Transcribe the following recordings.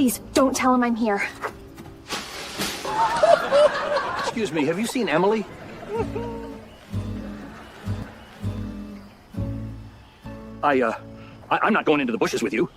Please, don't tell him I'm here. Excuse me, have you seen Emily? I'm not going into the bushes with you.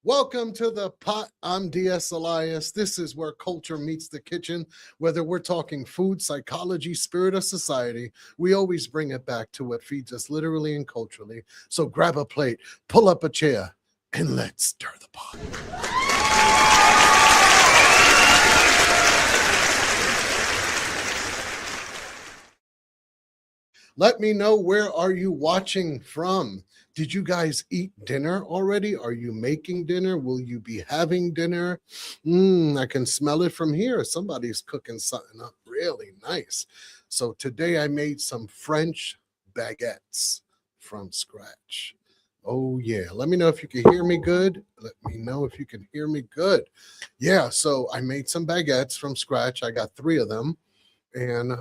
Welcome to the pot. I'm D.S. Elias. This is where culture meets the kitchen. Whether we're talking food, psychology, spirit, or society, we always bring it back to what feeds us literally and culturally. So grab a plate, pull up a chair, and let's stir the pot. Let me know, where are you watching from? Did you guys eat dinner already? Are you making dinner? Will you be having dinner? I can smell it from here. Somebody's cooking something up really nice. So today I made some French baguettes from scratch. Oh yeah, let me know if you can hear me good. Let me know if you can hear me good. Yeah, so I made some baguettes from scratch. I got 3 of them. And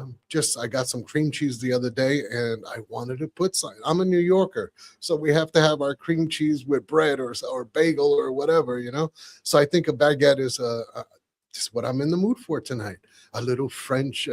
I got some cream cheese the other day, and I wanted to put some. I'm a New Yorker, so we have to have our cream cheese with bread or bagel or whatever, you know. So I think a baguette is just what I'm in the mood for tonight. A little French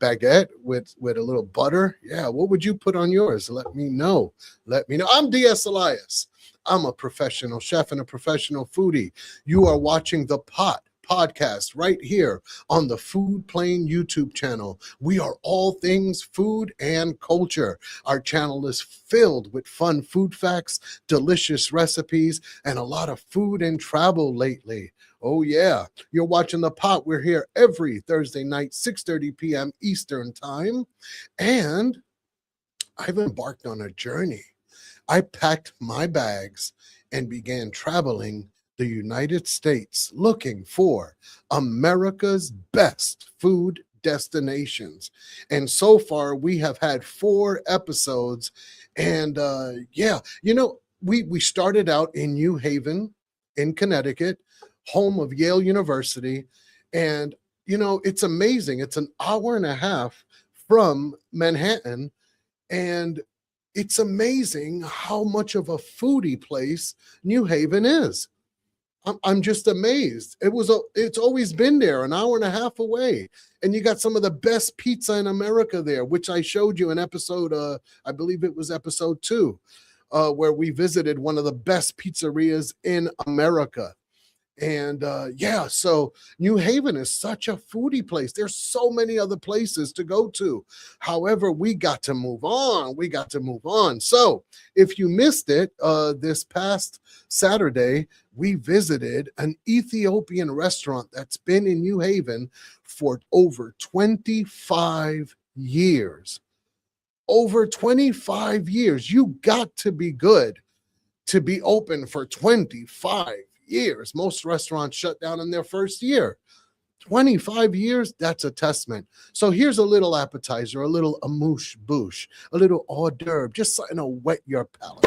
baguette with a little butter. Yeah, what would you put on yours? Let me know. Let me know. I'm D.S. Elias. I'm a professional chef and a professional foodie. You are watching The Pot podcast right here on the Food Plane YouTube channel. We are all things food and culture. Our channel is filled with fun food facts, delicious recipes, and a lot of food and travel lately. Oh yeah, you're watching The Pot. We're here every Thursday night, 6:30 p.m. Eastern time. And I've embarked on a journey. I packed my bags and began traveling the United States looking for America's best food destinations. And so far we have had 4 episodes. And we started out in New Haven in Connecticut, home of Yale University. And it's amazing. It's an hour and a half from Manhattan, and it's amazing how much of a foodie place New Haven is. I'm just amazed. It's always been there, an hour and a half away. And you got some of the best pizza in America there, which I showed you in episode, I believe it was episode 2, where we visited one of the best pizzerias in America. And so New Haven is such a foodie place. There's so many other places to go to. However, we got to move on. So if you missed it, this past Saturday, we visited an Ethiopian restaurant that's been in New Haven for over 25 years. Over 25 years. You got to be good to be open for 25 years. Most restaurants shut down in their first year. 25 years, that's a testament. So here's a little appetizer, a little amuse bouche, a little hors d'oeuvre, just something to wet your palate.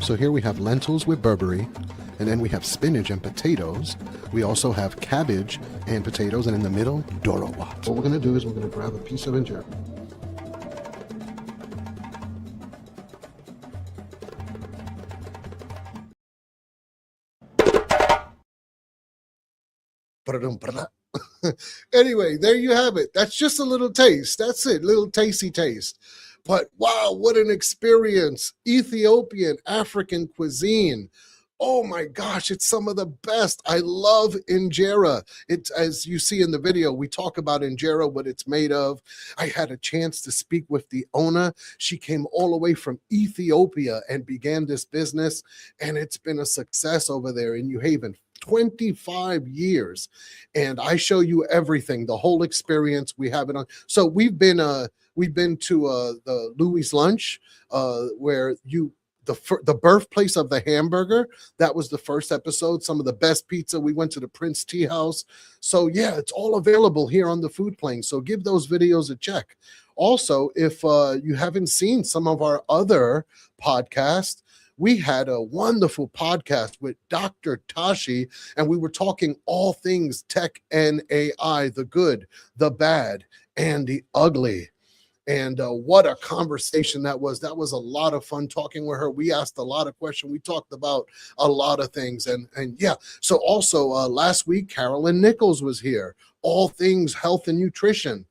So here we have lentils with Burberry, and then we have spinach and potatoes. We also have cabbage and potatoes, and in the middle, Doro Wat. What we're gonna do is we're gonna grab a piece of injera. Anyway, there you have it. That's just a little taste. That's it, little tasty taste. But wow, what an experience. Ethiopian, African cuisine. Oh my gosh, it's some of the best. I love injera. It's, as you see in the video, we talk about injera, what it's made of. I had a chance to speak with the owner. She came all the way from Ethiopia and began this business, and it's been a success over there in New Haven. 25 years, and I show you everything, the whole experience. We have it on. So we've been to the Louis lunch, where the birthplace of the hamburger. That was the first episode. Some of the best pizza. We went to the Prince Tea House. So yeah, it's all available here on the Food Plane. So give those videos a check. Also, if you haven't seen some of our other podcasts, we had a wonderful podcast with Dr. Tashi, and we were talking all things tech and AI, the good, the bad, and the ugly. And what a conversation that was. That was a lot of fun talking with her. We asked a lot of questions. We talked about a lot of things. And yeah, so also last week, Carolyn Nichols was here. All things health and nutrition.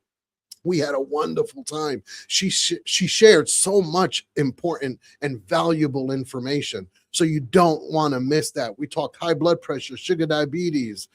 We had a wonderful time. She shared so much important and valuable information. So you don't want to miss that. We talked high blood pressure, sugar diabetes,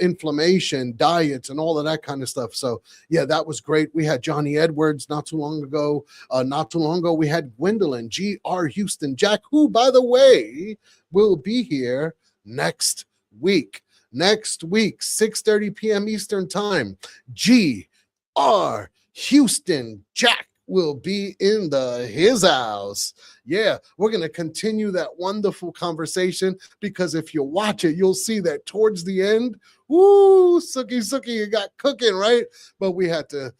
inflammation, diets, and all of that kind of stuff. So yeah, that was great. We had Johnny Edwards not too long ago. Not too long ago, we had Gwendolyn, G.R. Houston Jack, who, by the way, will be here next week. Next week, 6:30 p.m. Eastern Time. G.R. Houston Jack will be in his house. Yeah, we're going to continue that wonderful conversation, because if you watch it, you'll see that towards the end, woo, Sookie, it got cooking, right? But we had to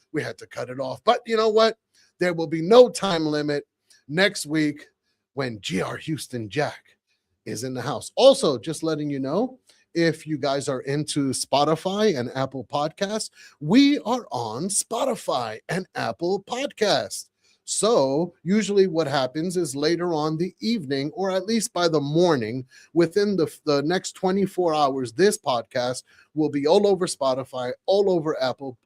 cut it off. But you know what? There will be no time limit next week when G.R. Houston Jack is in the house. Also, just letting you know, if you guys are into Spotify and Apple Podcasts, we are on Spotify and Apple Podcasts. So usually what happens is later on the evening, or at least by the morning, within the next 24 hours, this podcast will be all over Spotify, all over Apple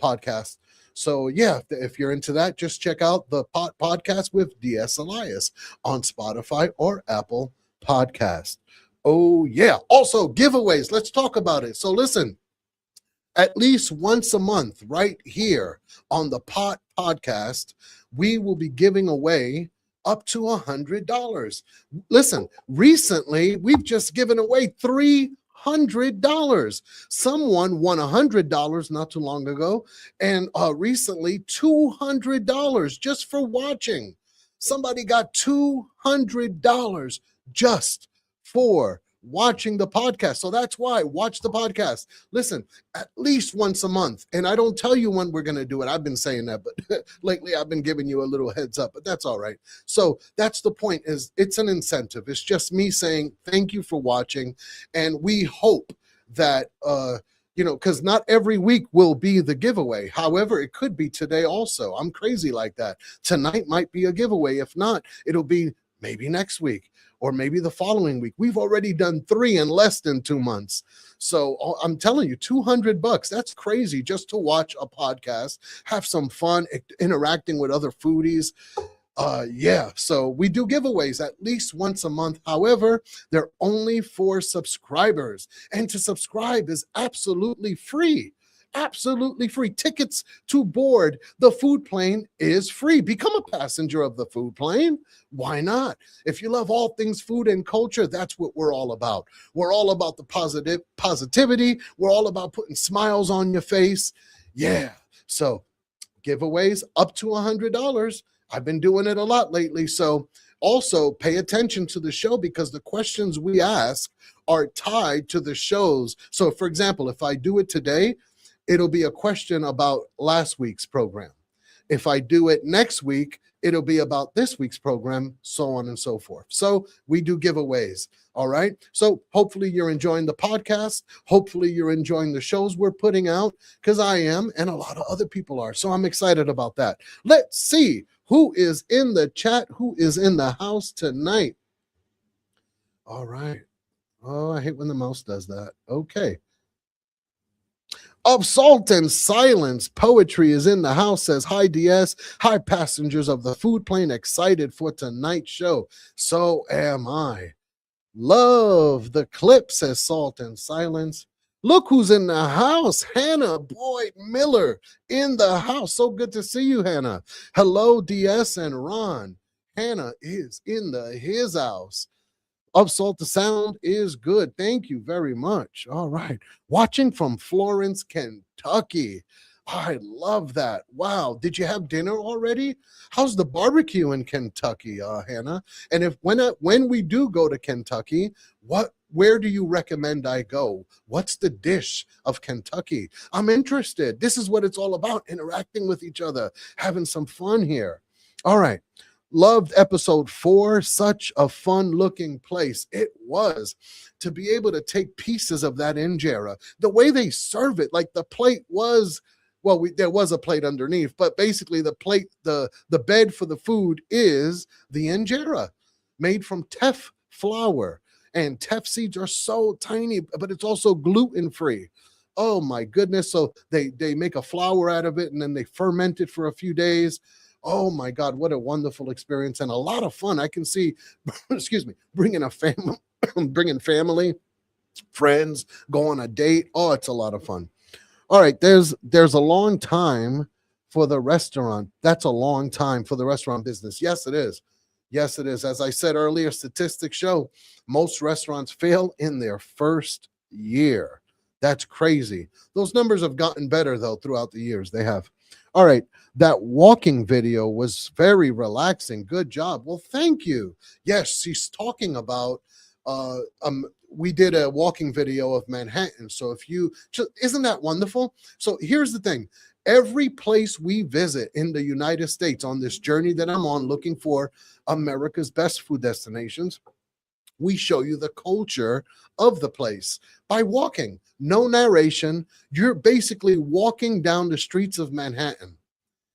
Podcasts. So yeah, if you're into that, just check out the podcast with D.S. Elias on Spotify or Apple Podcast. Oh yeah. Also giveaways. Let's talk about it. So listen, at least once a month right here on the podcast, we will be giving away up to $100. Listen, recently we've just given away $300. Someone won $100 not too long ago, and recently $200 just for watching. Somebody got $200 just for watching the podcast. So that's why watch the podcast. Listen, at least once a month. And I don't tell you when we're going to do it. I've been saying that, but lately I've been giving you a little heads up, but that's all right. So that's the point, is it's an incentive. It's just me saying thank you for watching. And we hope that, because not every week will be the giveaway. However, it could be today also. I'm crazy like that. Tonight might be a giveaway. If not, it'll be maybe next week, or maybe the following week. We've already done 3 in less than 2 months. So I'm telling you, $200, that's crazy just to watch a podcast, have some fun interacting with other foodies. Yeah, so we do giveaways at least once a month. However, they're only for subscribers, and to subscribe is absolutely free. Absolutely free. Tickets to board the Food Plane is free. Become a passenger of the Food Plane. Why not? If you love all things food and culture, that's what we're all about. We're all about the positivity. We're all about putting smiles on your face. Yeah. So giveaways up to $100. I've been doing it a lot lately. So also pay attention to the show, because the questions we ask are tied to the shows. So for example, if I do it today, it'll be a question about last week's program. If I do it next week, it'll be about this week's program, so on and so forth. So we do giveaways. All right. So hopefully you're enjoying the podcast. Hopefully you're enjoying the shows we're putting out, because I am, and a lot of other people are. So I'm excited about that. Let's see who is in the chat, who is in the house tonight. All right. Oh, I hate when the mouse does that. Okay. Of Salt and Silence, Poetry is in the house, says, hi, DS. Hi, passengers of the Food Plane. Excited for tonight's show. So am I. Love the clip, says Salt and Silence. Look who's in the house. Hannah Boyd Miller in the house. So good to see you, Hannah. Hello, DS and Ron. Hannah is in his house. Of Salt, the sound is good. Thank you very much. All right. Watching from Florence, Kentucky. I love that. Wow. Did you have dinner already? How's the barbecue in Kentucky, Hannah? And if when we do go to Kentucky, where do you recommend I go? What's the dish of Kentucky? I'm interested. This is what it's all about, interacting with each other, having some fun here. All right. Loved episode 4. Such a fun looking place. It was, to be able to take pieces of that injera, the way they serve it, like the plate was, well, there was a plate underneath, but basically the plate, the bed for the food is the injera made from teff flour. And teff seeds are so tiny, but it's also gluten free. Oh my goodness. So they make a flour out of it and then they ferment it for a few days. Oh my God, what a wonderful experience and a lot of fun. I can see, excuse me, bringing family, friends, go on a date. Oh, it's a lot of fun. All right, there's a long time for the restaurant. That's a long time for the restaurant business. Yes, it is. Yes, it is. As I said earlier, statistics show most restaurants fail in their first year. That's crazy. Those numbers have gotten better, though, throughout the years. They have. All right. That walking video was very relaxing. Good job. Well, thank you. Yes, she's talking about we did a walking video of Manhattan. So isn't that wonderful? So here's the thing. Every place we visit in the United States on this journey that I'm on, looking for America's best food destinations, we show you the culture of the place by walking. No narration. You're basically walking down the streets of Manhattan.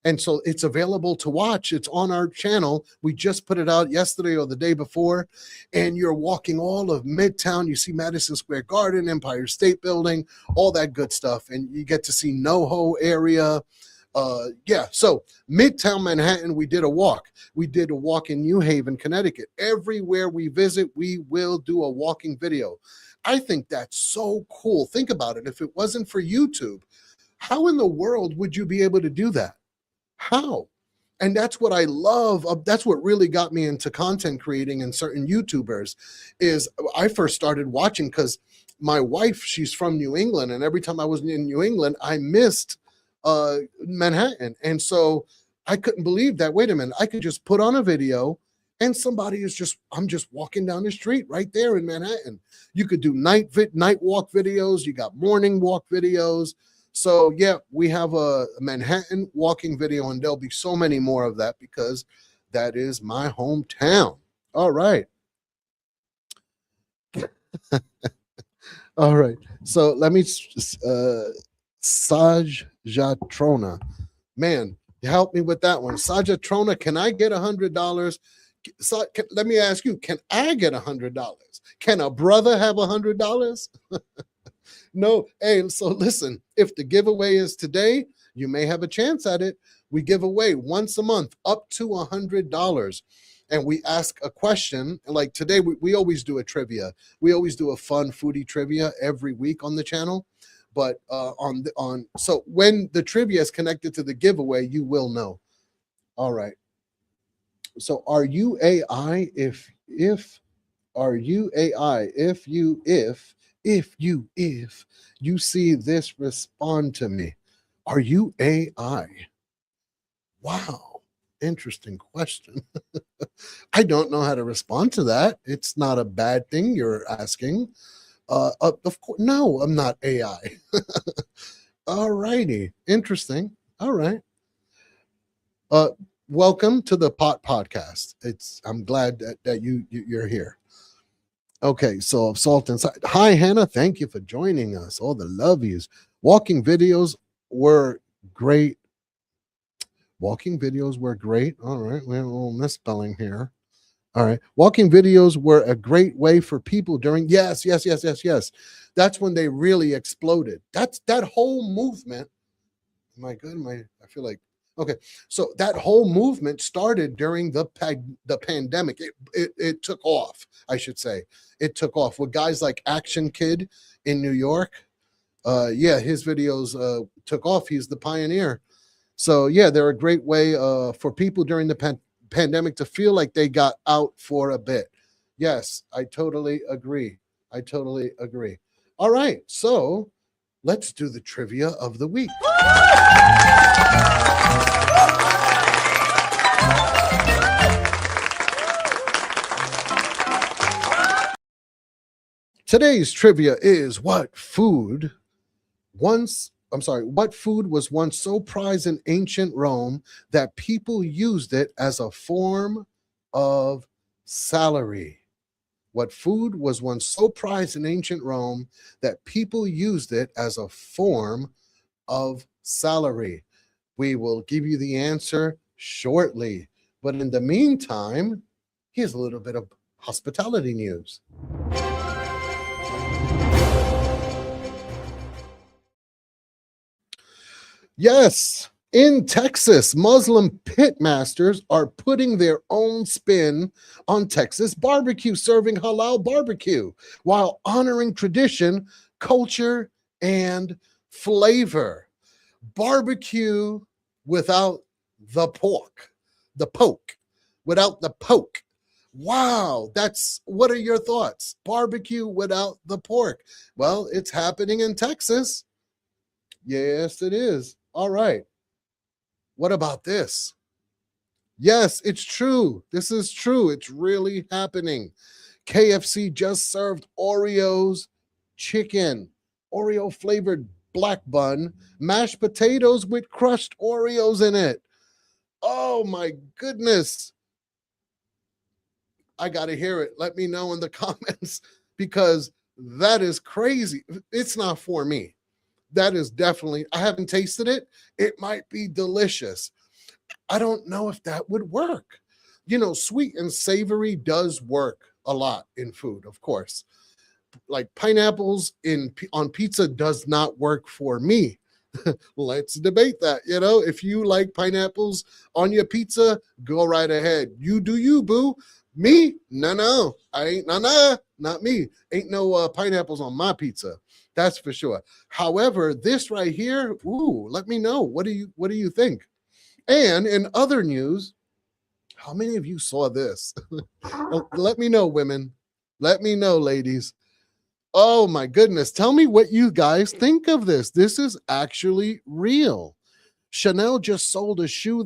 And so it's available to watch. It's on our channel. We just put it out yesterday or the day before. And you're walking all of Midtown. You see Madison Square Garden, Empire State Building, all that good stuff. And you get to see NoHo area. So Midtown Manhattan, we did a walk. We did a walk in New Haven, Connecticut. Everywhere we visit, we will do a walking video. I think that's so cool. Think about it. If it wasn't for YouTube, how in the world would you be able to do that? How? And that's what I love. That's what really got me into content creating and certain YouTubers is I first started watching because my wife, she's from New England. And every time I was in New England, I missed Manhattan. And so I couldn't believe that. Wait a minute, I could just put on a video and I'm just walking down the street right there in Manhattan. You could do night walk videos. You got morning walk videos. So yeah, we have a Manhattan walking video and there'll be so many more of that because that is my hometown. All right. All right. So let me, Sajatrona. Man, help me with that one. Sajatrona, can I get $100? Let me ask you, can I get $100? Can a brother have $100? No. Hey, so listen, if the giveaway is today, you may have a chance at it. We give away once a month up to $100. And we ask a question. Like today, we always do a trivia. We always do a fun foodie trivia every week on the channel. But so when the trivia is connected to the giveaway, you will know. All right. So are you AI? If you see this, respond to me. Are you AI? Wow, interesting question. I don't know how to respond to that. It's not a bad thing you're asking. Of course, no, I'm not AI. All righty, interesting. All right. Welcome to the Pot Podcast. I'm glad that you're here. Okay, so Salt Inside. Hi, Hannah. Thank you for joining us. All the love yous. Walking videos were great. Walking videos were great. All right, we have a little misspelling here. All right. Walking videos were a great way for people during. Yes. That's when they really exploded. That whole movement. Am I good? I feel like. Okay, so that whole movement started during the pandemic. It took off, I should say. It took off with guys like Action Kid in New York. Yeah, his videos took off. He's the pioneer. So yeah, they're a great way for people during the pandemic to feel like they got out for a bit. Yes, I totally agree. All right, so let's do the trivia of the week. Today's trivia is what food was once so prized in ancient Rome that people used it as a form of salary? What food was once so prized in ancient Rome that people used it as a form of salary? We will give you the answer shortly. But in the meantime, here's a little bit of hospitality news. Yes, in Texas, Muslim pitmasters are putting their own spin on Texas barbecue, serving halal barbecue while honoring tradition, culture, and flavor. Barbecue without the pork, the poke, without the poke. Wow, what are your thoughts? Barbecue without the pork. Well, it's happening in Texas. Yes, it is. All right. What about this? Yes, it's true. This is true. It's really happening. KFC just served Oreos chicken, Oreo flavored black bun, mashed potatoes with crushed Oreos in it. Oh my goodness. I got to hear it. Let me know in the comments because that is crazy. It's not for me. That is definitely, I haven't tasted it. It might be delicious. I don't know if that would work. You know, sweet and savory does work a lot in food, of course. Like pineapples on pizza does not work for me. Let's debate that. You know, if you like pineapples on your pizza, go right ahead. You do you, boo. Me? No. I ain't, not me. Ain't no pineapples on my pizza. That's for sure. However, this right here, ooh, let me know. What do you think? And in other news, how many of you saw this? Let me know, women. Let me know, ladies. Oh my goodness. Tell me what you guys think of this. This is actually real. Chanel just sold a shoe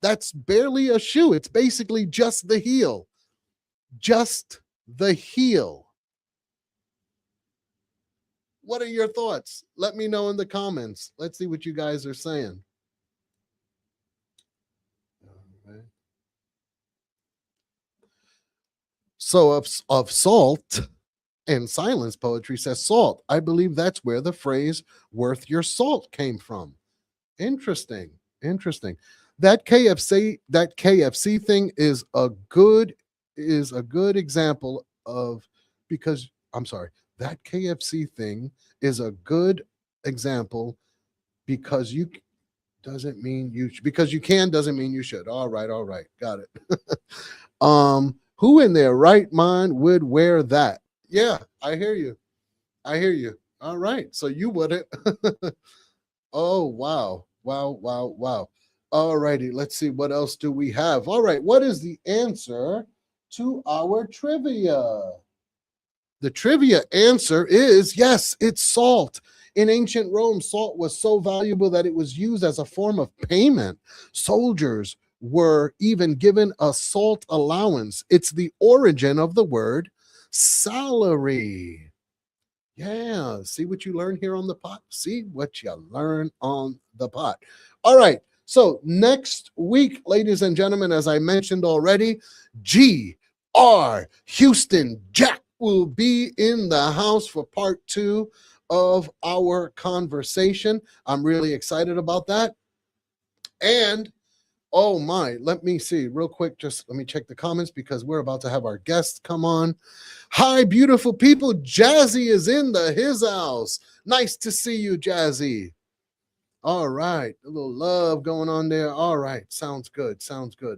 that's barely a shoe. It's basically just the heel. Just the heel. What are your thoughts? Let me know in the comments. Let's see what you guys are saying. Okay. So of salt and silence poetry says salt. I believe that's where the phrase worth your salt came from. Interesting. That KFC thing is a good example of because I'm sorry, that KFC thing is a good example because you doesn't mean you because you can doesn't mean you should. All right, got it. Who in their right mind would wear that? Yeah, I hear you. All right, so you wouldn't. Oh, wow. All righty, let's see what else do we have. All right, what is the answer to our trivia? The trivia answer is yes, it's salt. In ancient Rome, salt was so valuable that it was used as a form of payment. Soldiers were even given a salt allowance. It's the origin of the word salary. Yeah, see what you learn here on the pot? See what you learn on the pot. All right, so next week, ladies and gentlemen, as I mentioned already, G.R. Houston Jack will be in the house for part 2 of our conversation. I'm really excited about that. And oh my, let me see real quick. Just let me check the comments because we're about to have our guests come on. Hi, beautiful people. Jazzy is in his house. Nice to see you, Jazzy. All right, a little love going on there. All right, sounds good.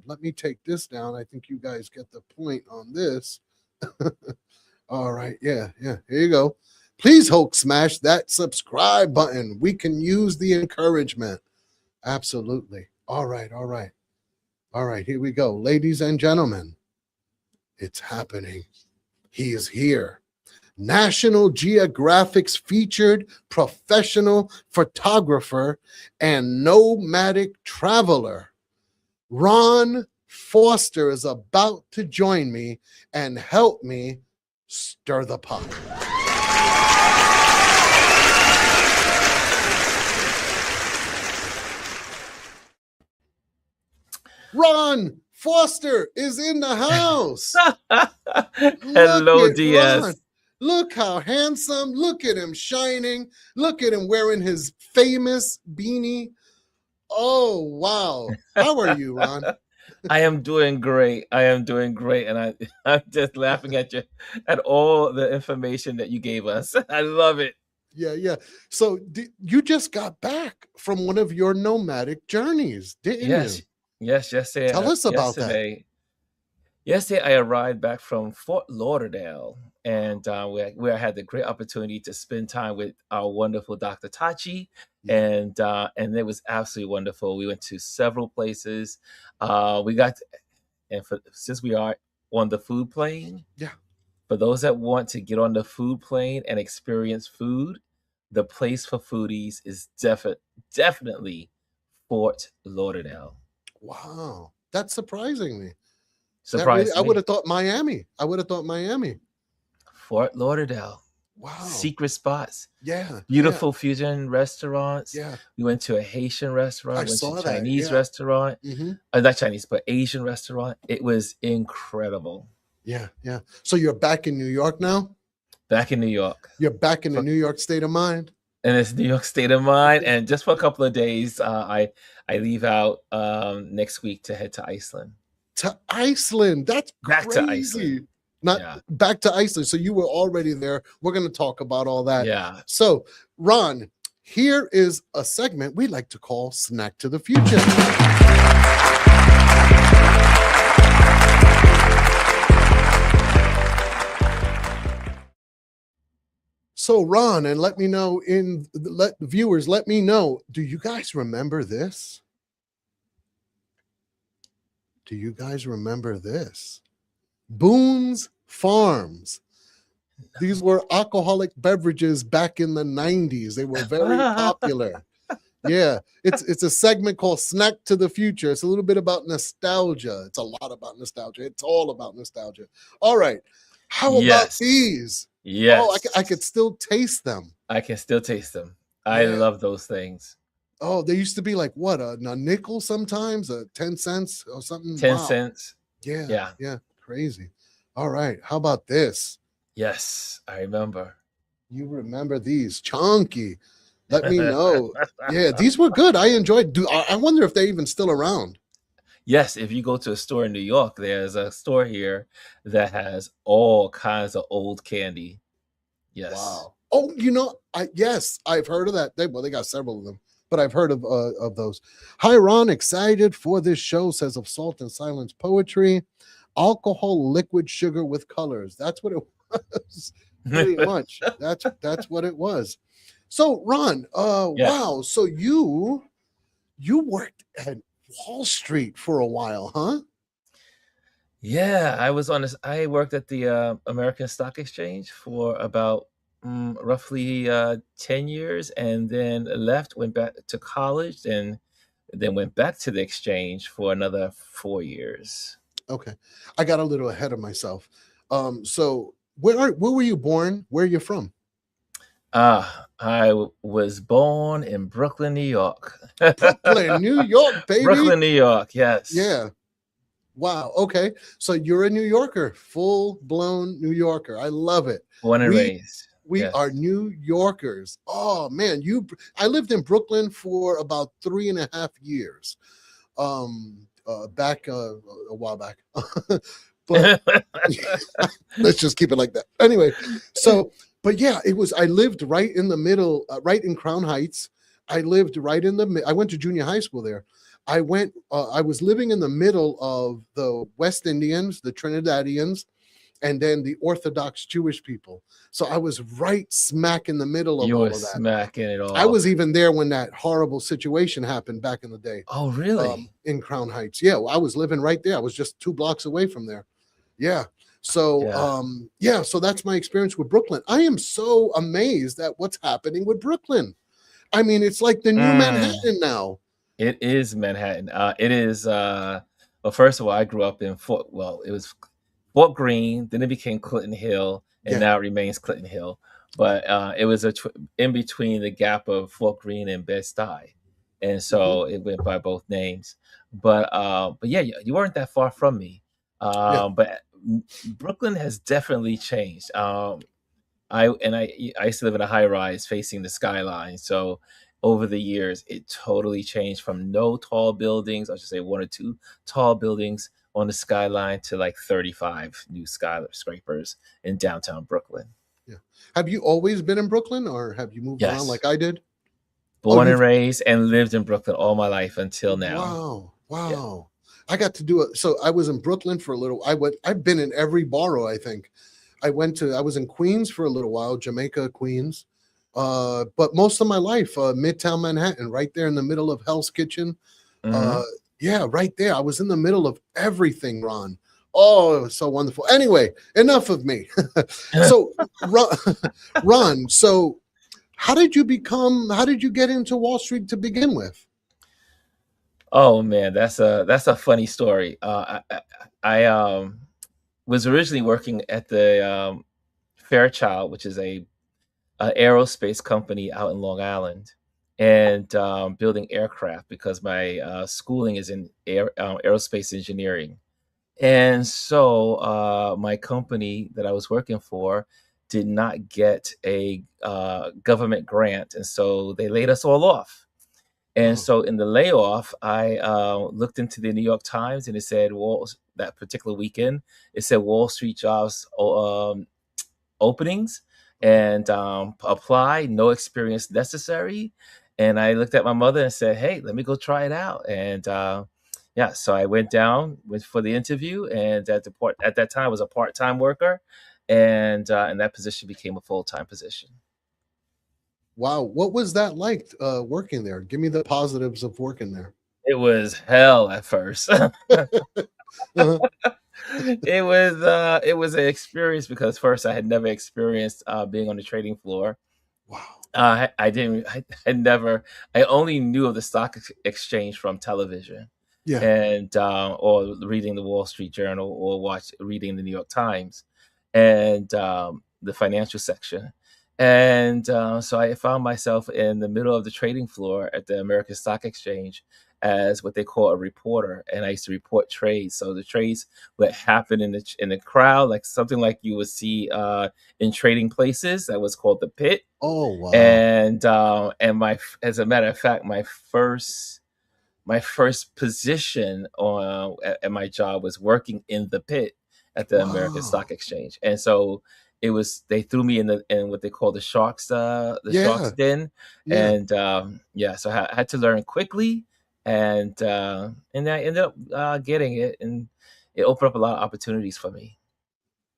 Let me take this down. I think you guys get the point on this. All right, yeah, here you go. Please, Hulk, smash that subscribe button. We can use the encouragement. Absolutely. All right, here we go. Ladies and gentlemen, it's happening. He is here. National Geographic's featured professional photographer and nomadic traveler. Ron Foster is about to join me and help me stir the pot. Ron Foster is in the house. Hello, DS. Ron. Look how handsome. Look at him shining. Look at him wearing his famous beanie. Oh, wow. How are you, Ron? I am doing great. And I'm just laughing at you at all the information that you gave us. I love it. Yeah. So you just got back from one of your nomadic journeys, didn't you? Yes. Tell us about that. Yesterday, I arrived back from Fort Lauderdale, and where I had the great opportunity to spend time with our wonderful Dr. Tachi, and it was absolutely wonderful. We went to several places. Since we are on the food plane, for those that want to get on the food plane and experience food, the place for foodies is definitely Fort Lauderdale. Wow, that's surprising me. Surprised I would have thought Miami. Fort Lauderdale. Wow. Secret spots. Yeah. Beautiful fusion restaurants. Yeah. We went to a Haitian restaurant. I saw to a that. Chinese restaurant. Not Chinese, but Asian restaurant. It was incredible. Yeah. So you're back in New York now? Back in New York. You're back in the New York state of mind? And it's New York state of mind. And just for a couple of days, I leave out next week to head to Iceland. To Iceland. That's back crazy. To Iceland. Back to Iceland. So you were already there. We're going to talk about all that. Yeah. So, Ron, here is a segment we like to call Snack to the Future. So, Ron, and let the viewers let me know, do you guys remember this? Do you guys remember this? Boone's Farms. These were alcoholic beverages back in the 90s. They were very popular. Yeah, it's a segment called Snack to the Future. It's a little bit about nostalgia. It's a lot about nostalgia. It's all about nostalgia. All right. How about these? Yes. Oh, I could still taste them. I can still taste them. I love those things. Oh, they used to be like what, a nickel sometimes, 10 cents or something. 10 cents. Yeah. Crazy. All right. How about this? Yes, I remember. You remember these? Chunky. Let me know. Yeah, these were good. I enjoyed. I wonder if they're even still around. Yes, if you go to a store in New York, there's a store here that has all kinds of old candy. Yes. Wow. Oh, I've heard of that. They got several of them, but I've heard of those. Hi, Ron. Excited for this show, says Of Salt and Silence Poetry. Alcohol, liquid sugar with colors. That's what it was. Pretty much. That's what it was. So, Ron, wow. So you worked at Wall Street for a while, huh? Yeah, I worked at the American Stock Exchange for about roughly 10 years, and then left, went back to college, and then went back to the exchange for another 4 years. Okay. I got a little ahead of myself. So where were you born? Where are you from? I was born in Brooklyn, New York. Brooklyn, New York, baby. Brooklyn, New York, yes. Yeah. Wow. Okay. So you're a New Yorker, full-blown New Yorker. I love it. Born and raised. We are New Yorkers. Oh, man. I lived in Brooklyn for about 3.5 years. Back a while back. But let's just keep it like that. Anyway, but yeah, I lived right in the middle, right in Crown Heights. I lived right in I went to junior high school there. I was living in the middle of the West Indians, the Trinidadians, and then the Orthodox Jewish people. So I was right smack in the middle of all of that. Smacking it all. I was even there when that horrible situation happened back in the day. Oh, really? In Crown Heights. Yeah, I was living right there. I was just 2 blocks away from there. Yeah. So Yeah. yeah, so that's my experience with Brooklyn. I am so amazed at what's happening with Brooklyn. I mean, it's like the new Mm. Manhattan now. It is Manhattan. It is, well, first of all, I grew up in it was Fort Greene, then it became Clinton Hill, and Yeah. now it remains Clinton Hill. But it was in between the gap of Fort Greene and Bed-Stuy, and Hmm. so it went by both names. But yeah, you weren't that far from me. Yeah. But Brooklyn has definitely changed. I used to live in a high rise facing the skyline. So over the years, it totally changed from no tall buildings, I should say one or two tall buildings on the skyline to like 35 new skyscrapers in downtown Brooklyn. Yeah. Have you always been in Brooklyn or have you moved around Yes. like I did? Oh, Born and you've raised and lived in Brooklyn all my life until now. wow. Yeah. Wow. I got to do it. So I was in Brooklyn for a little. I've been in every borough, I think. I was in Queens for a little while, Jamaica, Queens. But most of my life, Midtown Manhattan, right there in the middle of Hell's Kitchen. Uh, Mhm. yeah, right there. I was in the middle of everything, Ron. Oh, it was so wonderful. Anyway, enough of me. So, Ron, Ron, so how did you get into Wall Street to begin with? Oh man, that's a funny story. I was originally working at the Fairchild, which is a aerospace company out in Long Island, and building aircraft because my schooling is in aerospace engineering. And so my company that I was working for did not get a government grant, and so they laid us all off. And Oh, so in the layoff, I looked into the New York Times, and it said that particular weekend, it said Wall Street jobs openings, uh-huh. and apply, no experience necessary. And I looked at my mother and said, "Hey, let me go try it out." And yeah, so I went for the interview, and at that time I was a part-time worker, and that position became a full-time position. Wow. What was that like working there? Give me the positives of working there. It was hell at first. Uh-huh. It was an experience because first I had never experienced being on the trading floor. Wow. I didn't. I never. I only knew of the stock exchange from television, Yeah. and or reading the Wall Street Journal, or reading the New York Times, and the financial section. And so I found myself in the middle of the trading floor at the American Stock Exchange as what they call a reporter, and I used to report trades. So the trades would happen in the crowd, like something like you would see in trading places. That was called the pit. Oh, wow. And as a matter of fact, my first position at my job was working in the pit at the American Wow. Stock Exchange. And so they threw me in what they call the sharks Yeah. den. Yeah. And yeah, so I had to learn quickly, and I ended up getting it, and it opened up a lot of opportunities for me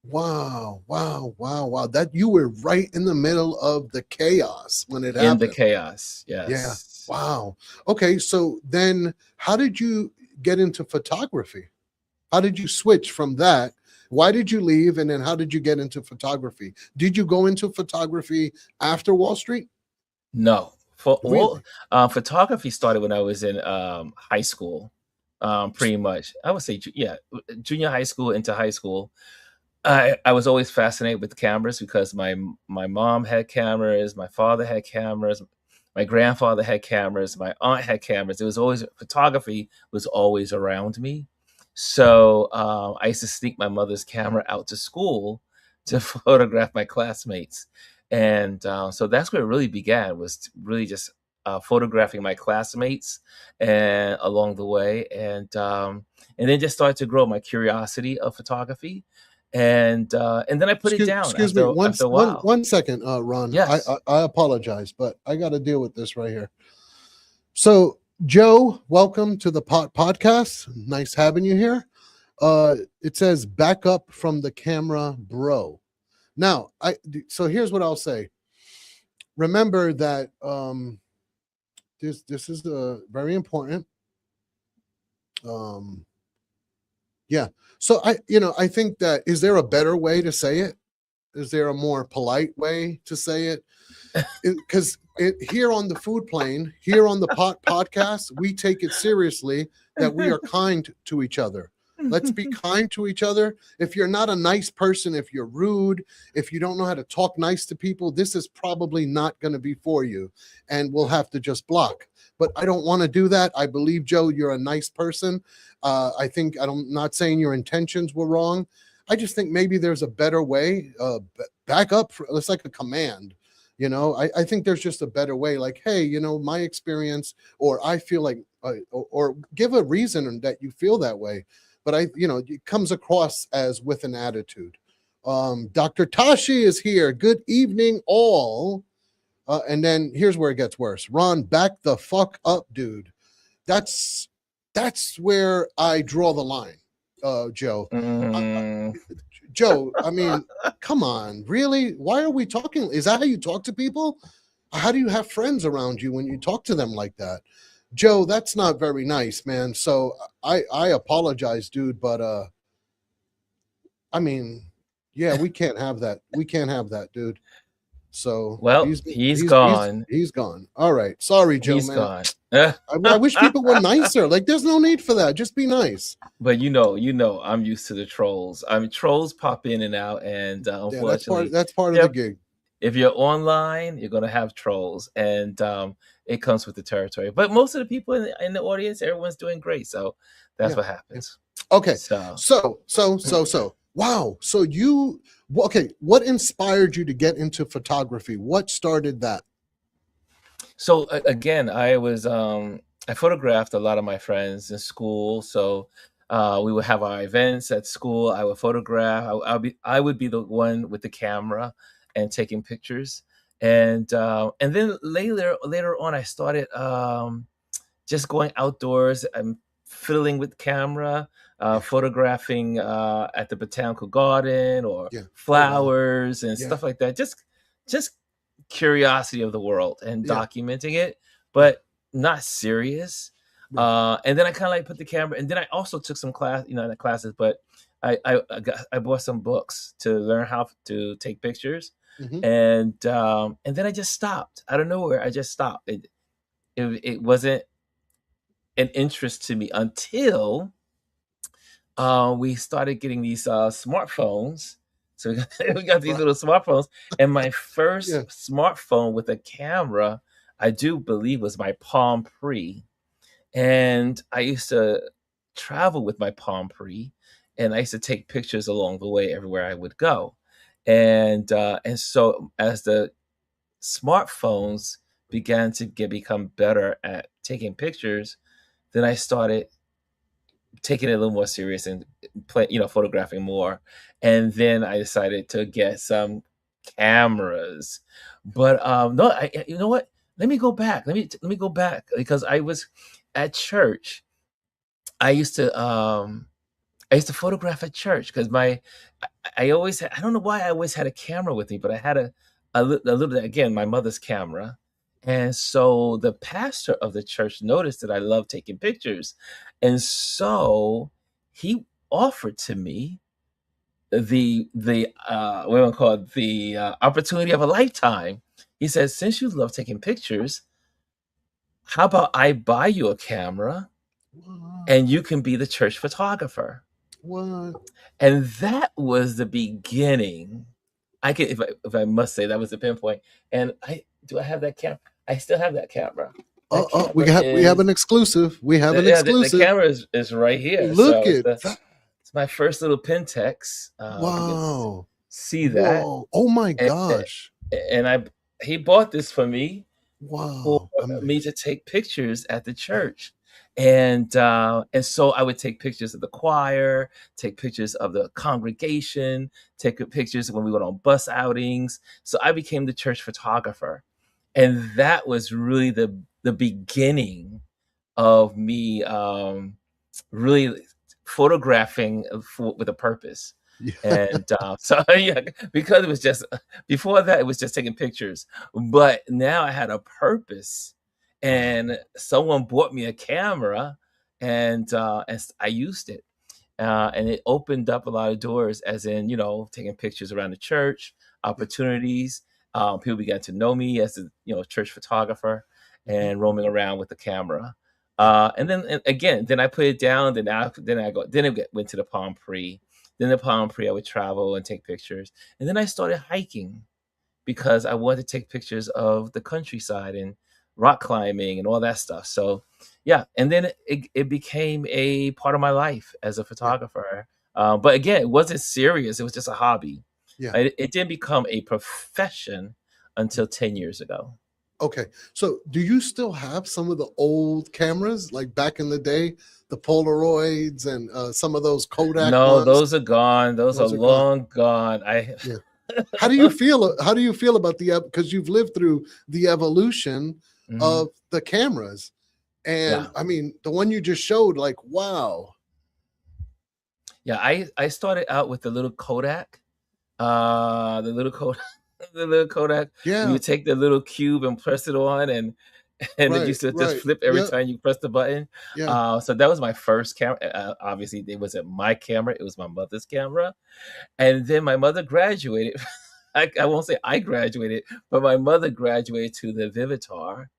Wow. Wow. Wow. Wow. That you were right in the middle of the chaos when it in the happened. chaos. Yeah. Yes. Wow. Okay. So then how did you get into photography? How did you switch from that? Why did you leave? And then how did you get into photography? Did you go into photography after Wall Street? No. Really? Photography started when I was in high school. Pretty much, I would say, yeah, junior high school into high school. I was always fascinated with cameras because my mom had cameras, my father had cameras, my grandfather had cameras, my aunt had cameras. It was always photography was always around me. So I used to sneak my mother's camera out to school to photograph my classmates, and so that's where it really began. Was really just photographing my classmates and along the way, and then just started to grow my curiosity of photography, and then I put it down Excuse me, after a while. one second, Ron. Yes. I apologize, but I got to deal with this right here. So, Joe, welcome to the podcast. Nice having you here. It says back up from the camera, bro. Now, so here's what I'll say. Remember that this is very important. Um, Yeah. So I think that, is there a better way to say it? Is there a more polite way to say it? Because here on the food plane, here on the podcast, we take it seriously that we are kind to each other. Let's be kind to each other. If you're not a nice person, if you're rude, if you don't know how to talk nice to people, this is probably not going to be for you. And we'll have to just block. But I don't want to do that. I believe, Joe, you're a nice person. I'm not saying your intentions were wrong. I just think maybe there's a better way. Back up. It's like a command. I think there's just a better way. Like, hey, my experience, or I feel like, or give a reason that you feel that way. But it comes across as with an attitude. Dr. Tashi is here. Good evening, all. And then here's where it gets worse. Ron, back the fuck up, dude. That's where I draw the line, Joe. Mm. Joe, I mean, come on, really? Why are we talking? Is that how you talk to people? How do you have friends around you when you talk to them like that? Joe, that's not very nice, man. So I apologize, dude, but I mean, yeah, we can't have that. We can't have that, dude. So Well, he's he's he's he's gone. he's gone. All right. Sorry, Joe, He's man. gone. I wish people were nicer. Like, there's no need for that. Just be nice. But I'm used to the trolls. I mean, trolls pop in and out, and Yeah, that's part unfortunately, that's part of the yep, gig. if you're online, you're gonna have trolls, and it comes with the territory. But most of the people in the audience, everyone's doing great, so that's Yeah. what Yeah. happens. Okay. So, So. Wow. So okay, what inspired you to get into photography? What started that? so again, I photographed a lot of my friends in school. So we would have our events at school. I would photograph. I would be the one with the camera and taking pictures. And then later on, I started just going outdoors and fiddling with camera, Yeah. photographing at the botanical garden or Yeah. Oh wow. flowers and Yeah. stuff like that. Just curiosity of the world and Yeah. documenting it, Yeah. but not serious. Right. And then I kind of like put the camera, and then I also took some classes, but I bought some books to learn how to take pictures, Mm-hmm. and then I just stopped out of nowhere. I just stopped. It wasn't an interest to me until we started getting these smartphones. So we got these Right. little smartphones, and my Yeah. first smartphone with a camera, I do believe, was my Palm Pre, and I used to travel with my Palm Pre, and I used to take pictures along the way everywhere I would go, and so as the smartphones began to become better at taking pictures, then I started taking it a little more serious and photographing more. And then I decided to get some cameras. But no, you know what? Let me go back. Let me go back because I was at church. I used to um I used to photograph at church because I always I don't know why I always had a camera with me, but I had a little, again, my mother's camera. And so the pastor of the church noticed that I love taking pictures. And so he offered to me the what do I call it, the opportunity of a lifetime. He says, since you love taking pictures, how about I buy you a camera What? and you can be the church photographer? What? And that was the beginning. I can, if I must say, that was the pinpoint. And I have that camera? I still have that camera. That We camera have is an exclusive. We have an the exclusive. camera is right here. Look So at that. it's my first little Pentex. If you can Wow. see that, Whoa. Oh my and, gosh. he bought this for me for Wow. me Amazing. to take pictures at the church. And so I would take pictures of the choir, take pictures of the congregation, take pictures when we went on bus outings. So I became the church photographer, and that was really the beginning of me really photographing with a purpose. Yeah. And so yeah, because it was just before that, it was just taking pictures, but now I had a purpose, Wow. and someone bought me a camera, and I used it. and it opened up a lot of doors, as in, taking pictures around the church, Yeah. opportunities. People began to know me as a church photographer, Mhm. and roaming around with the camera. Yeah. And then again, then I put it down. Went to the Palm Pre. Then the Palm Pre, I would travel and take pictures, and then I started hiking because I wanted to take pictures of the countryside and rock climbing and all that stuff. So, yeah, and then it became a part of my life as a Yeah. photographer. But again, it wasn't serious. It was just a hobby. Yeah. It didn't become a profession Mm. until 10 years ago. Okay. So do you still have some of the old cameras like back in the day, the Polaroids and some of those Kodak No, ones? those are gone. Those are Those are gone. long gone. I Yeah. How do you feel about because you've lived through the evolution Mhm. of the cameras? And Yeah. I mean, the one you just showed, like, wow. Yeah, I started out with the little Kodak. The little Kodak, the little Kodak, where Yeah. you take the little cube and press it on, and it Right. used to just Right. flip every Yep. time you press the button. Yeah. So that was my first camera. Obviously, it wasn't my camera; it was my mother's camera. And then my mother graduated. I won't say I graduated, but my mother graduated to the Vivitar,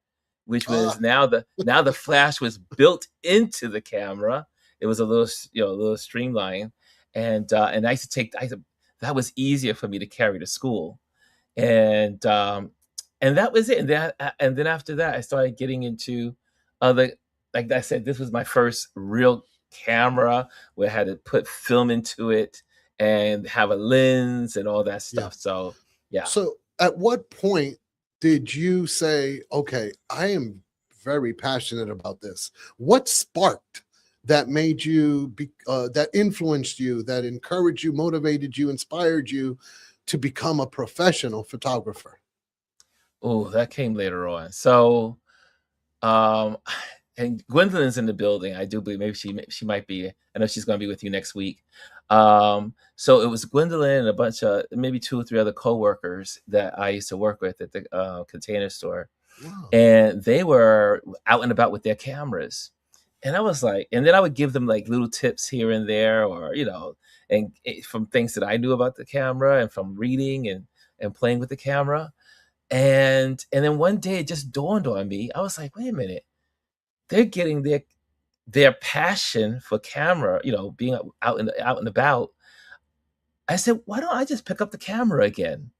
which Ah. was now the flash was built into the camera. It was a little streamlined, and that was easier for me to carry to school, and that was it. And then after that, I started getting into other. Like I said, this was my first real camera where I had to put film into it and have a lens and all that Yeah. stuff. So yeah. So, at what point did you say, okay, I am very passionate about this? What sparked that made you, that influenced you, that encouraged you, motivated you, inspired you to become a professional photographer? Oh, that came later on. So Um, and Gwendolyn's in the building. I do believe maybe she might be. I know she's going to be with you next week. So it was Gwendolyn and a bunch of maybe two or three other coworkers that I used to work with at the Container Store, Wow. and they were out and about with their cameras. And I was like, and then I would give them like little tips here and there, or from things that I knew about the camera and from reading and playing with the camera. And then one day it just dawned on me. I was like, wait a minute, they're getting their passion for camera, being out and about. I said, why don't I just pick up the camera again?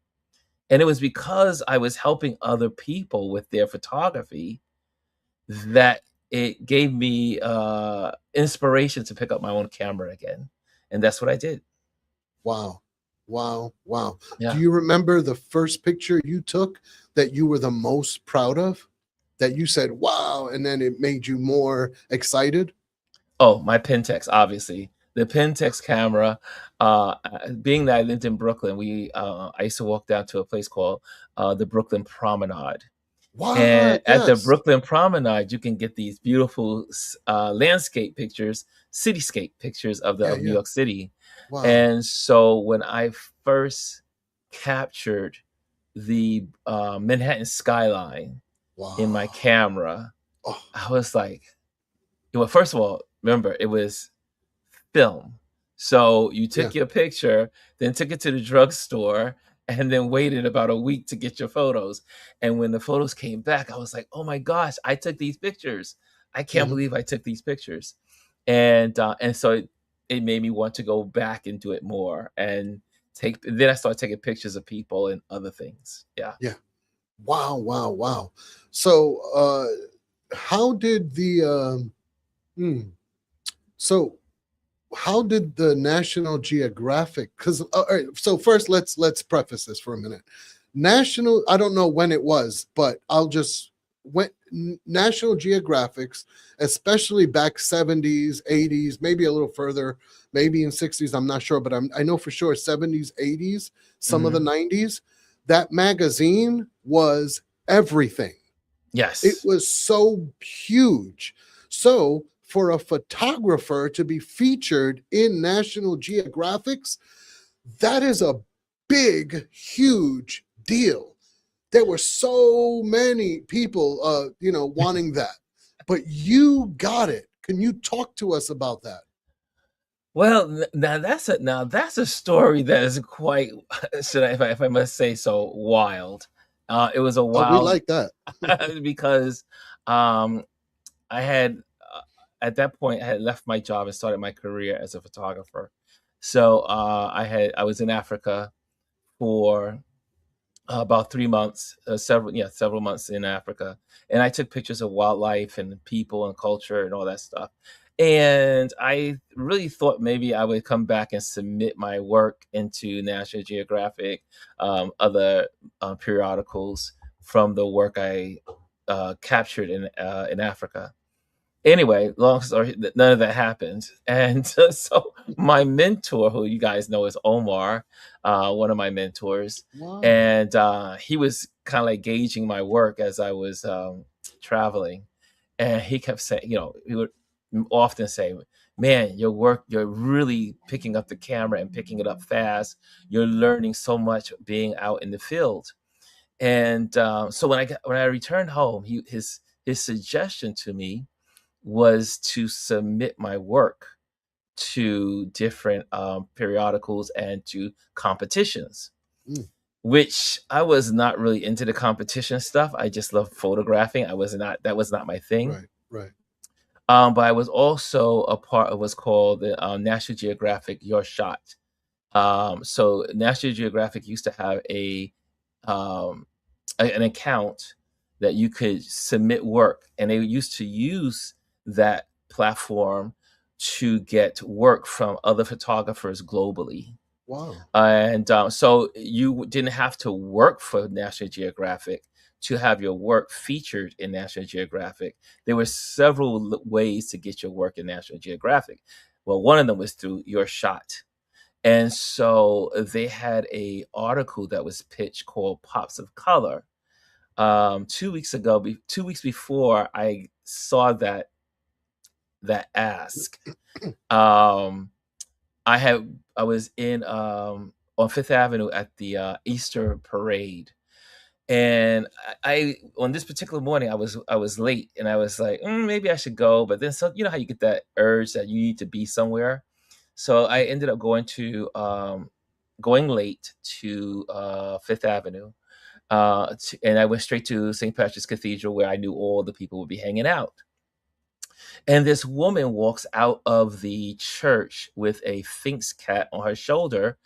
And it was because I was helping other people with their photography that it gave me inspiration to pick up my own camera again. And that's what I did. Wow. Wow. Wow. Do Yeah. you remember the first picture you took that you were the most proud of? That you said, wow, and then it made you more excited? Oh, my Pentax, obviously. The Pentax camera, being that I lived in Brooklyn, I used to walk down to a place called the Brooklyn Promenade. And What? at the Yes. Brooklyn Promenade, you can get these beautiful landscape pictures, cityscape pictures of Yeah. New Yeah. York City. Wow. And so when I first captured the Manhattan skyline in my Wow. camera, Oh, I was like, well, first of all, remember it was film. So you yeah. took your picture, then took it to the drugstore, and then waited about a week to get your photos. And when the photos came back, I was like, "Oh my gosh, I took these pictures! I can't Mhm. believe I took these pictures." And so it made me want to go back and do it more and take. Then I started taking pictures of people and other things. Yeah. Yeah. Wow, wow, wow. So, how did hmm, so how did the National Geographic? Because all right, so first let's preface this for a minute. National, I don't know when it was, but I'll just when National Geographics, especially back 70s, 80s, maybe a little further, maybe in 60s, I'm not sure, but I know for sure 70s, 80s, some of the Hmm. 90s, that magazine was everything. It Yes. was so huge. So, for a photographer to be featured in National Geographics, that is a big, huge deal. There were so many people, wanting that, but you got it. Can you talk to us about that? Well, now that's a story that is quite should I if I must say so, wild. It was a Oh, we wild like that. because um, I had at that point I had left my job and started my career as a photographer. So I was in Africa for about 3 months, several months in Africa, and I took pictures of wildlife and people and culture and all that stuff. And I really thought maybe I would come back and submit my work into National Geographic, other periodicals from the work I captured in Africa. Anyway, long story, none of that happened. And so my mentor, who you guys know is Omar, one of my mentors, Wow. and he was kind of like gauging my work as I was traveling. And he kept saying, he would often say, "Man, your work, you're really picking up the camera and picking it up fast. You're learning so much being out in the field." And so when I returned home, his suggestion to me was to submit my work to different periodicals and to competitions, Mm, which I was not really into the competition stuff. I just love photographing. That was not my thing. right, right. But I was also a part of what's called the National Geographic Your Shot. So National Geographic used to have um, an account that you could submit work, and they used to use that platform to get work from other photographers globally. Wow. And so you didn't have to work for National Geographic to have your work featured in National Geographic. There were several ways to get your work in National Geographic. Well, one of them was through Your Shot. And so they had a article that was pitched called Pops of Color 2 weeks ago, 2 weeks before I saw that ask. Um, I was in on Fifth Avenue at the Easter parade, and I on this particular morning I was late, and I was like, maybe I should go, but then so you know how you get that urge that you need to be somewhere, so I ended up going late to Fifth Avenue, and I went straight to St. Patrick's Cathedral where I knew all the people would be hanging out. And this woman walks out of the church with a Finks cat on her shoulder,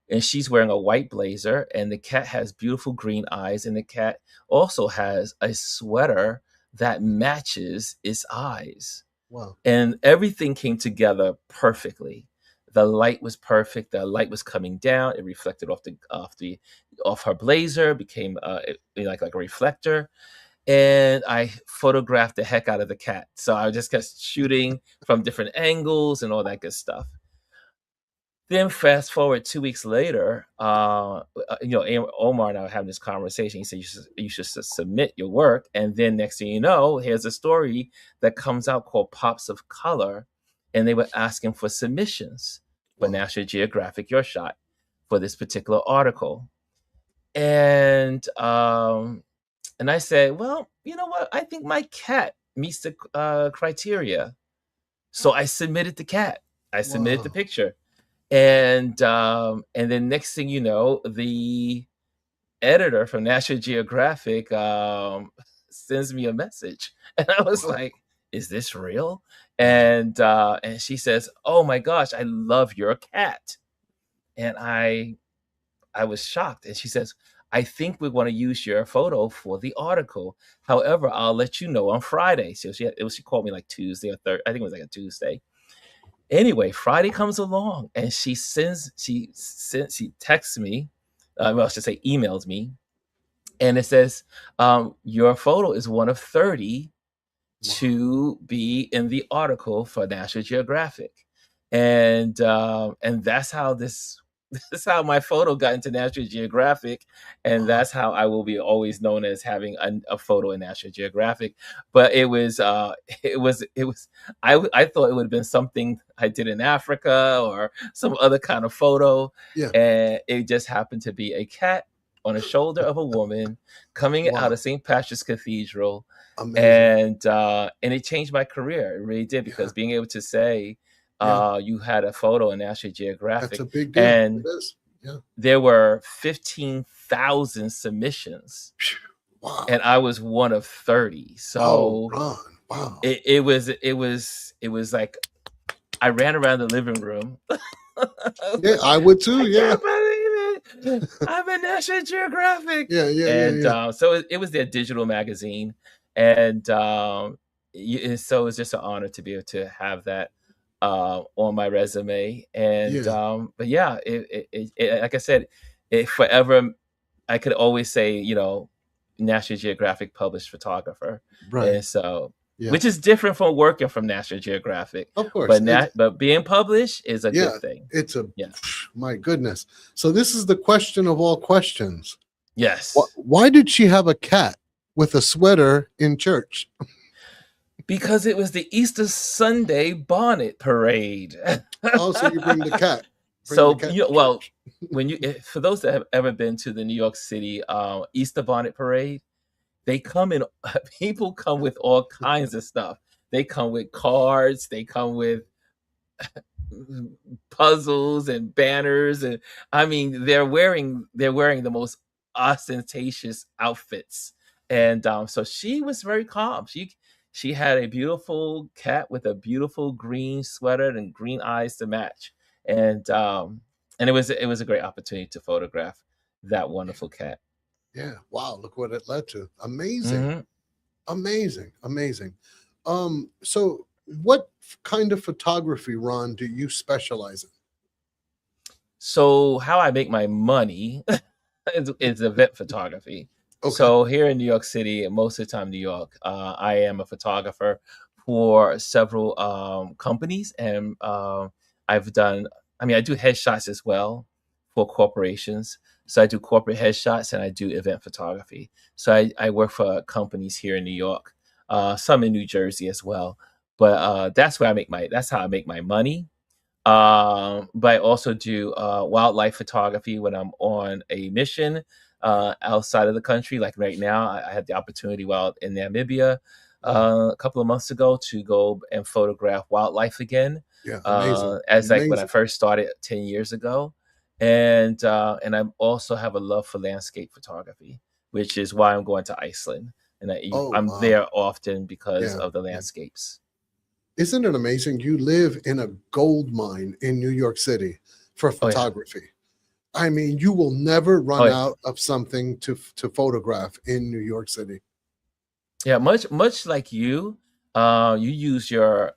and she's wearing a white blazer, and the cat has beautiful green eyes, and the cat also has a sweater that matches its eyes. Wow. And everything came together perfectly. The light was perfect. The light was coming down. It reflected off her blazer, became like a reflector, and I photographed the heck out of the cat. So I just kept shooting from different angles and all that good stuff. Then fast forward 2 weeks later, Omar and I were having this conversation. He said you should submit your work, and then next thing you know, here's a story that comes out called Pops of Color, and they were asking for submissions for Wow. National Geographic Your Shot for this particular article, and I said, well, you know what? I think my cat meets the criteria. So I submitted the cat. I submitted the Wow. picture. And then next thing you know, the editor from National Geographic sends me a message. And I was Wow. like, is this real? Wow. And she says, oh my gosh, I love your cat. And I was shocked. And she says, I think we want to use your photo for the article. However, I'll let you know on Friday. So she called me like Tuesday or Thursday. I think it was like a Tuesday. Anyway, Friday comes along and she texts me, well, I should say emails me, and it says, your photo is one of 30 Wow. to be in the article for National Geographic. And that's how this that's how my photo got into National Geographic, and Wow. that's how I will be always known as having a photo in National Geographic. But it was I thought it would have been something I did in Africa or some other kind of photo, Yeah. and it just happened to be a cat on the shoulder of a woman coming out Wow. of St. Patrick's Cathedral, Amazing. and it changed my career. It really did, Yeah. because being able to say, Yeah. you had a photo in National That's Geographic, a big deal. It and is. Yeah. there were 15,000 submissions, Phew. and Wow. I was one of 30. Oh, So Ron. Wow. it was like I ran around the living room. I was Yeah, like, I would too. I Yeah. can't believe it. I'm in National Geographic. Yeah. Yeah. Yeah. And Yeah. so it was their digital magazine. And so it's just an honor to be able to have that on my resume. And Yeah. but yeah, like I said, it forever. I could always say, National Geographic published photographer, Right. and so Yeah. which is different from working from National Geographic, Of course. but but being published is a Yeah. good thing. It's a, Yeah. my goodness. So this is the question of all questions. Yes. Why did she have a cat with a sweater in church? Because it was the Easter Sunday bonnet parade. Oh, so you bring the cat. Bring the So, cat to well, church. for those that have ever been to the New York City Easter bonnet parade, they come in, people come with all kinds of stuff. They come with cards, they come with puzzles and banners, and I mean they're wearing the most ostentatious outfits. And so she was very calm. She had a beautiful cat with a beautiful green sweater and green eyes to match. And it was a great opportunity to photograph that wonderful cat. Yeah. Wow. Look what it led to. Amazing. Mhm. Amazing. Amazing. So what kind of photography, Ron, do you specialize in? So how I make my money is event photography. Okay. So here in New York City, and most of the time New York, I am a photographer for several companies, and I've done. I mean, I do headshots as well for corporations. So I do corporate headshots and I do event photography. So I work for companies here in New York, some in New Jersey as well. But that's how I make my money. But I also do wildlife photography when I'm on a mission outside of the country. Like right now, I had the opportunity while in Namibia Wow. a couple of months ago to go and photograph wildlife again, Yeah. Amazing. as like when I Amazing. first started 10 years ago. And I also have a love for landscape photography, which is why I'm going to Iceland, and Oh, I'm wow. there often because Yeah. of the Yeah. landscapes. Isn't it amazing? You live in a gold mine in New York City for Oh yeah, photography. I mean, you will never oh run yeah. out of something to photograph in New York City. Yeah, much like you, you use your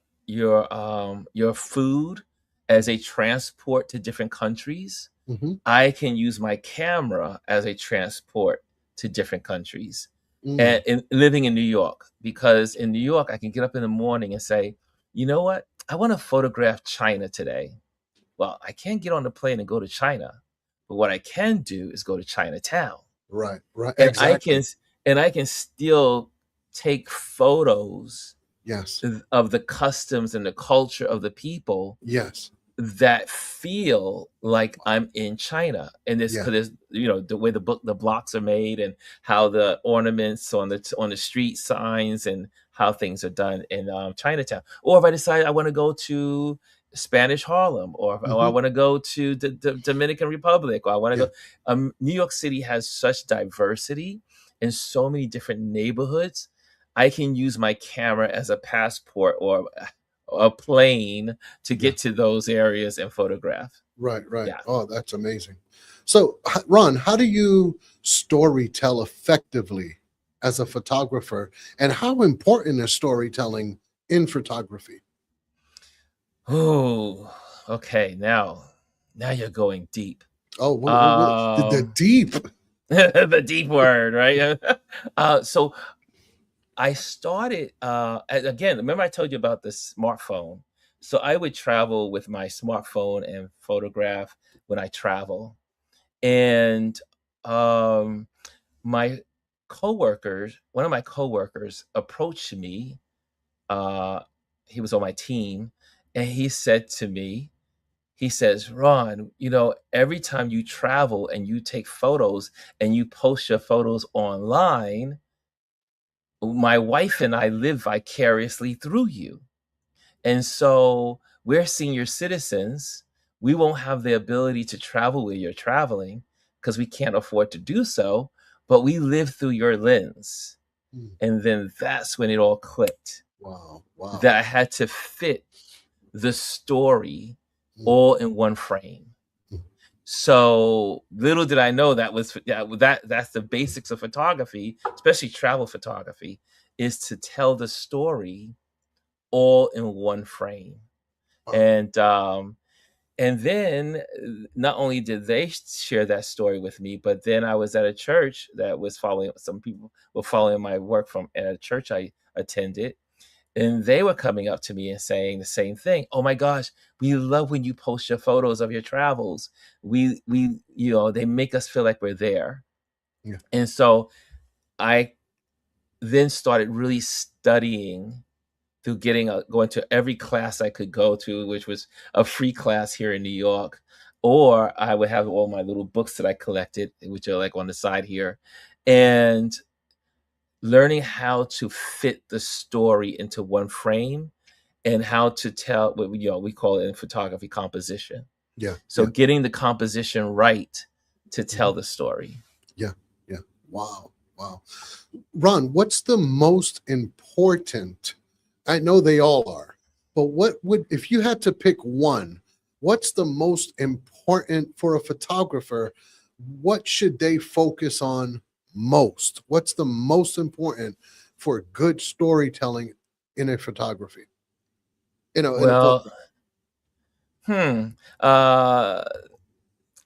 food as a transport to different countries. Hmm. I can use my camera as a transport to different countries. And Mm, living in New York, because in New York I can get up in the morning and say, you know what, I want to photograph China today. Well, I can't get on the plane and go to China, but what I can do is go to Chinatown, right, right, and I exactly. can still take photos Yes, of the customs and the culture of the people yes, that feel like I'm in China. And this yeah, because there's the way the blocks are made, and how the ornaments on the street signs, and how things are done in Chinatown. Or if I decide I want to go to Spanish Harlem, or I hmm, want to go to the Dominican Republic, or I want to yeah, go. New York City has such diversity in so many different neighborhoods. I can use my camera as a passport, or a plane, to yeah, get to those areas and photograph. right, right. Yeah. Oh, that's amazing. So, Ron, how do you story tell effectively as a photographer, and how important is storytelling in photography? Oh, okay. Now you're going deep. Oh, the Um, deep. the deep word, right? So I started again. Remember I told you about the smartphone. So I would travel with my smartphone and photograph when I travel, and um, my one of my coworkers approached me. Uh, he was on my team, and he said to me, he says, "Ron, every time you travel and you take photos and you post your photos online, my wife and I live vicariously through you. And so we're senior citizens. We won't have the ability to travel where you're traveling because we can't afford to do so, but we live through your lens. Mm. And then that's when it all clicked Wow. Wow. that I had to fit the story Mm. all in one frame. Mm. So little did I know that's the basics of photography, especially travel photography, is to tell the story all in one frame. Wow. And then not only did they share that story with me, but then I was at a church that was following, some people were following my work from at a church I attended, and they were coming up to me and saying the same thing. Oh my gosh, we love when you post your photos of your travels. We they make us feel like we're there. Yeah. And so I then started really studying through going to every class I could go to, which was a free class here in New York, or I would have all my little books that I collected, which are like on the side here, and learning how to fit the story into one frame and how to tell what we call it in photography composition. Yeah. So Yeah. getting the composition right to Mhm. tell the story. Yeah. Yeah. Wow. Wow. Ron, what's the most important? I know they all are, but what would, if you had to pick one, what's the most important for a photographer? What should they focus on most? What's the most important for good storytelling in a photography? In a Well, photo. hmm, uh,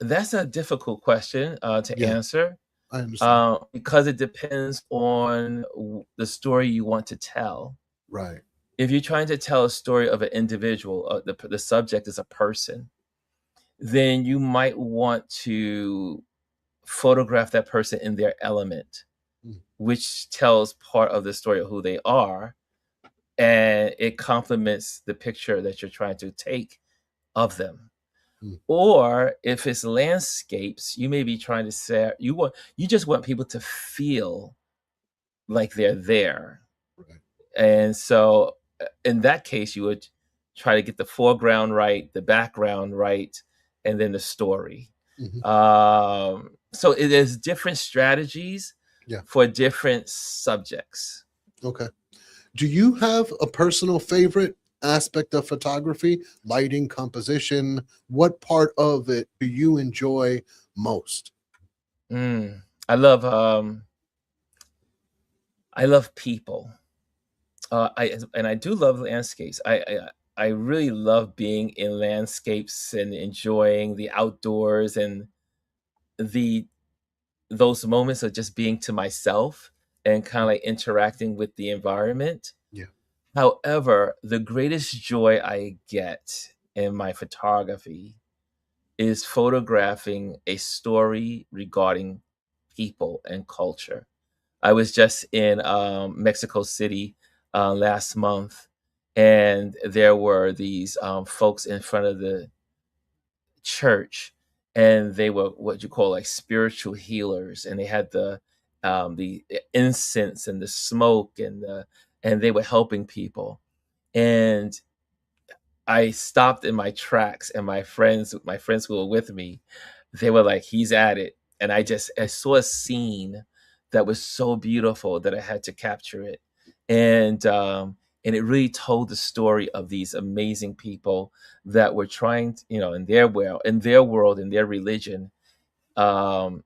that's a difficult question to Yeah, answer I understand. because it depends on the story you want to tell. Right. If you're trying to tell a story of an individual, the subject is a person, then you might want to photograph that person in their element, Mm. which tells part of the story of who they are, and it complements the picture that you're trying to take of them. Mm. Or if it's landscapes, you may be trying to say you just want people to feel like they're there. Right. And so in that case, you would try to get the foreground right, the background right, and then the story. Mhm. So it is different strategies Yeah. for different subjects. Okay. Do you have a personal favorite aspect of photography? Lighting, composition? What part of it do you enjoy most? Mm, I love I love people. I do love landscapes. I really love being in landscapes and enjoying the outdoors and the those moments of just being to myself and kind of like interacting with the environment. Yeah. However, the greatest joy I get in my photography is photographing a story regarding people and culture. I was just in Mexico City last month, and there were these folks in front of the church, and they were what you call like spiritual healers, and they had the incense and the smoke and they were helping people. And I stopped in my tracks, and my friends who were with me, they were like, "He's at it." And I saw a scene that was so beautiful that I had to capture it. And it really told the story of these amazing people that were trying to, in their religion, um,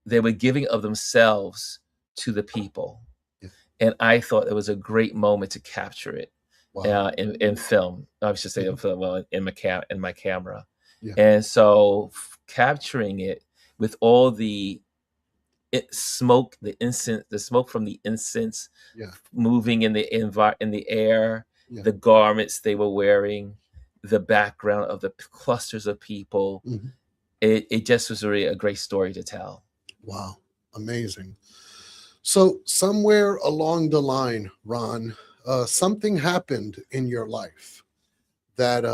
they were giving of themselves to the people. Yeah. And I thought it was a great moment to capture it Wow. in film. I should say in Mhm. film, well, in my camera. Yeah. And so capturing it with all the smoke, the incense, the smoke from the incense Yeah. moving in in the air, Yeah. the garments they were wearing, the background of the clusters of people. Mhm. It just was really a great story to tell. Wow. Amazing. So somewhere along the line, Ron, something happened in your life that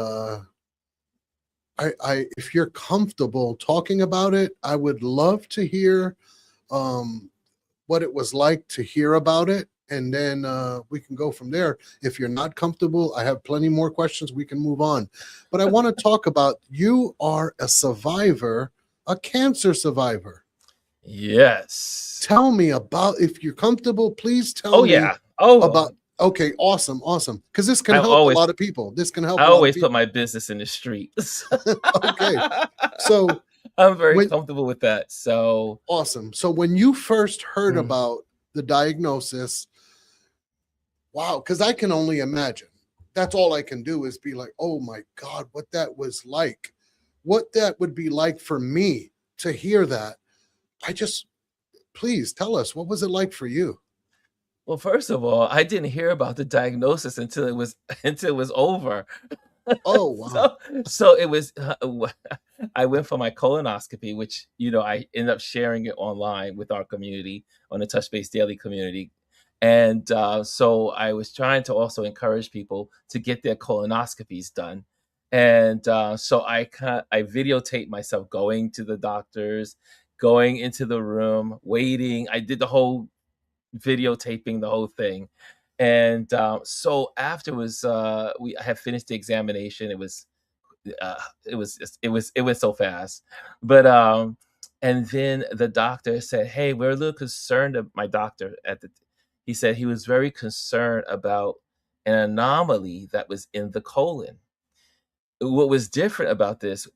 if you're comfortable talking about it, I would love to hear um, what it was like to hear about it. and then we can go from there. If you're not comfortable, I have plenty more questions. We can move on. But I want to talk about, you are a survivor, a cancer survivor. Yes. Tell me about, if you're comfortable, please tell Oh me yeah. Oh, about. Okay, awesome, awesome. Because this can I help a always lot of people. This can I help a lot of always put people. my business in the streets. Okay, so I'm very when comfortable with that. So awesome. So when you first heard mm, about the diagnosis, wow, because I can only imagine. That's all I can do is be like, oh my God, what that was like, what that would be like for me to hear that. I just, please tell us, what was it like for you? well, first of all, I didn't hear about the diagnosis until it was until it was over. Oh, wow. So so it was I went for my colonoscopy, which, I ended up sharing it online with our community, on the Touch Base Daily community. And so I was trying to also encourage people to get their colonoscopies done. And so I videotaped myself going to the doctors, going into the room, waiting. I did the whole videotaping the whole thing. And so afterwards, I had finished the examination. It went so fast, but and then the doctor said, "Hey, we're a little concerned." My doctor he said he was very concerned about an anomaly that was in the colon. What was different about this,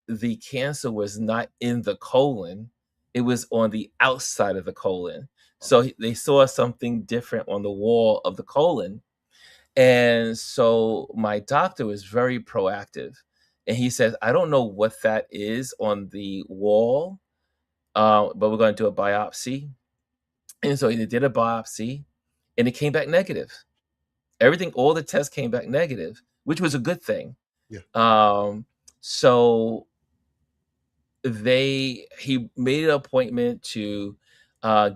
the cancer was not in the colon, it was on the outside of the colon. So they saw something different on the wall of the colon. And so my doctor was very proactive. And he says, I don't know what that is on the wall, but we're going to do a biopsy. And so he did a biopsy and it came back negative. Everything, all the tests came back negative, which was a good thing. Yeah. So he made an appointment to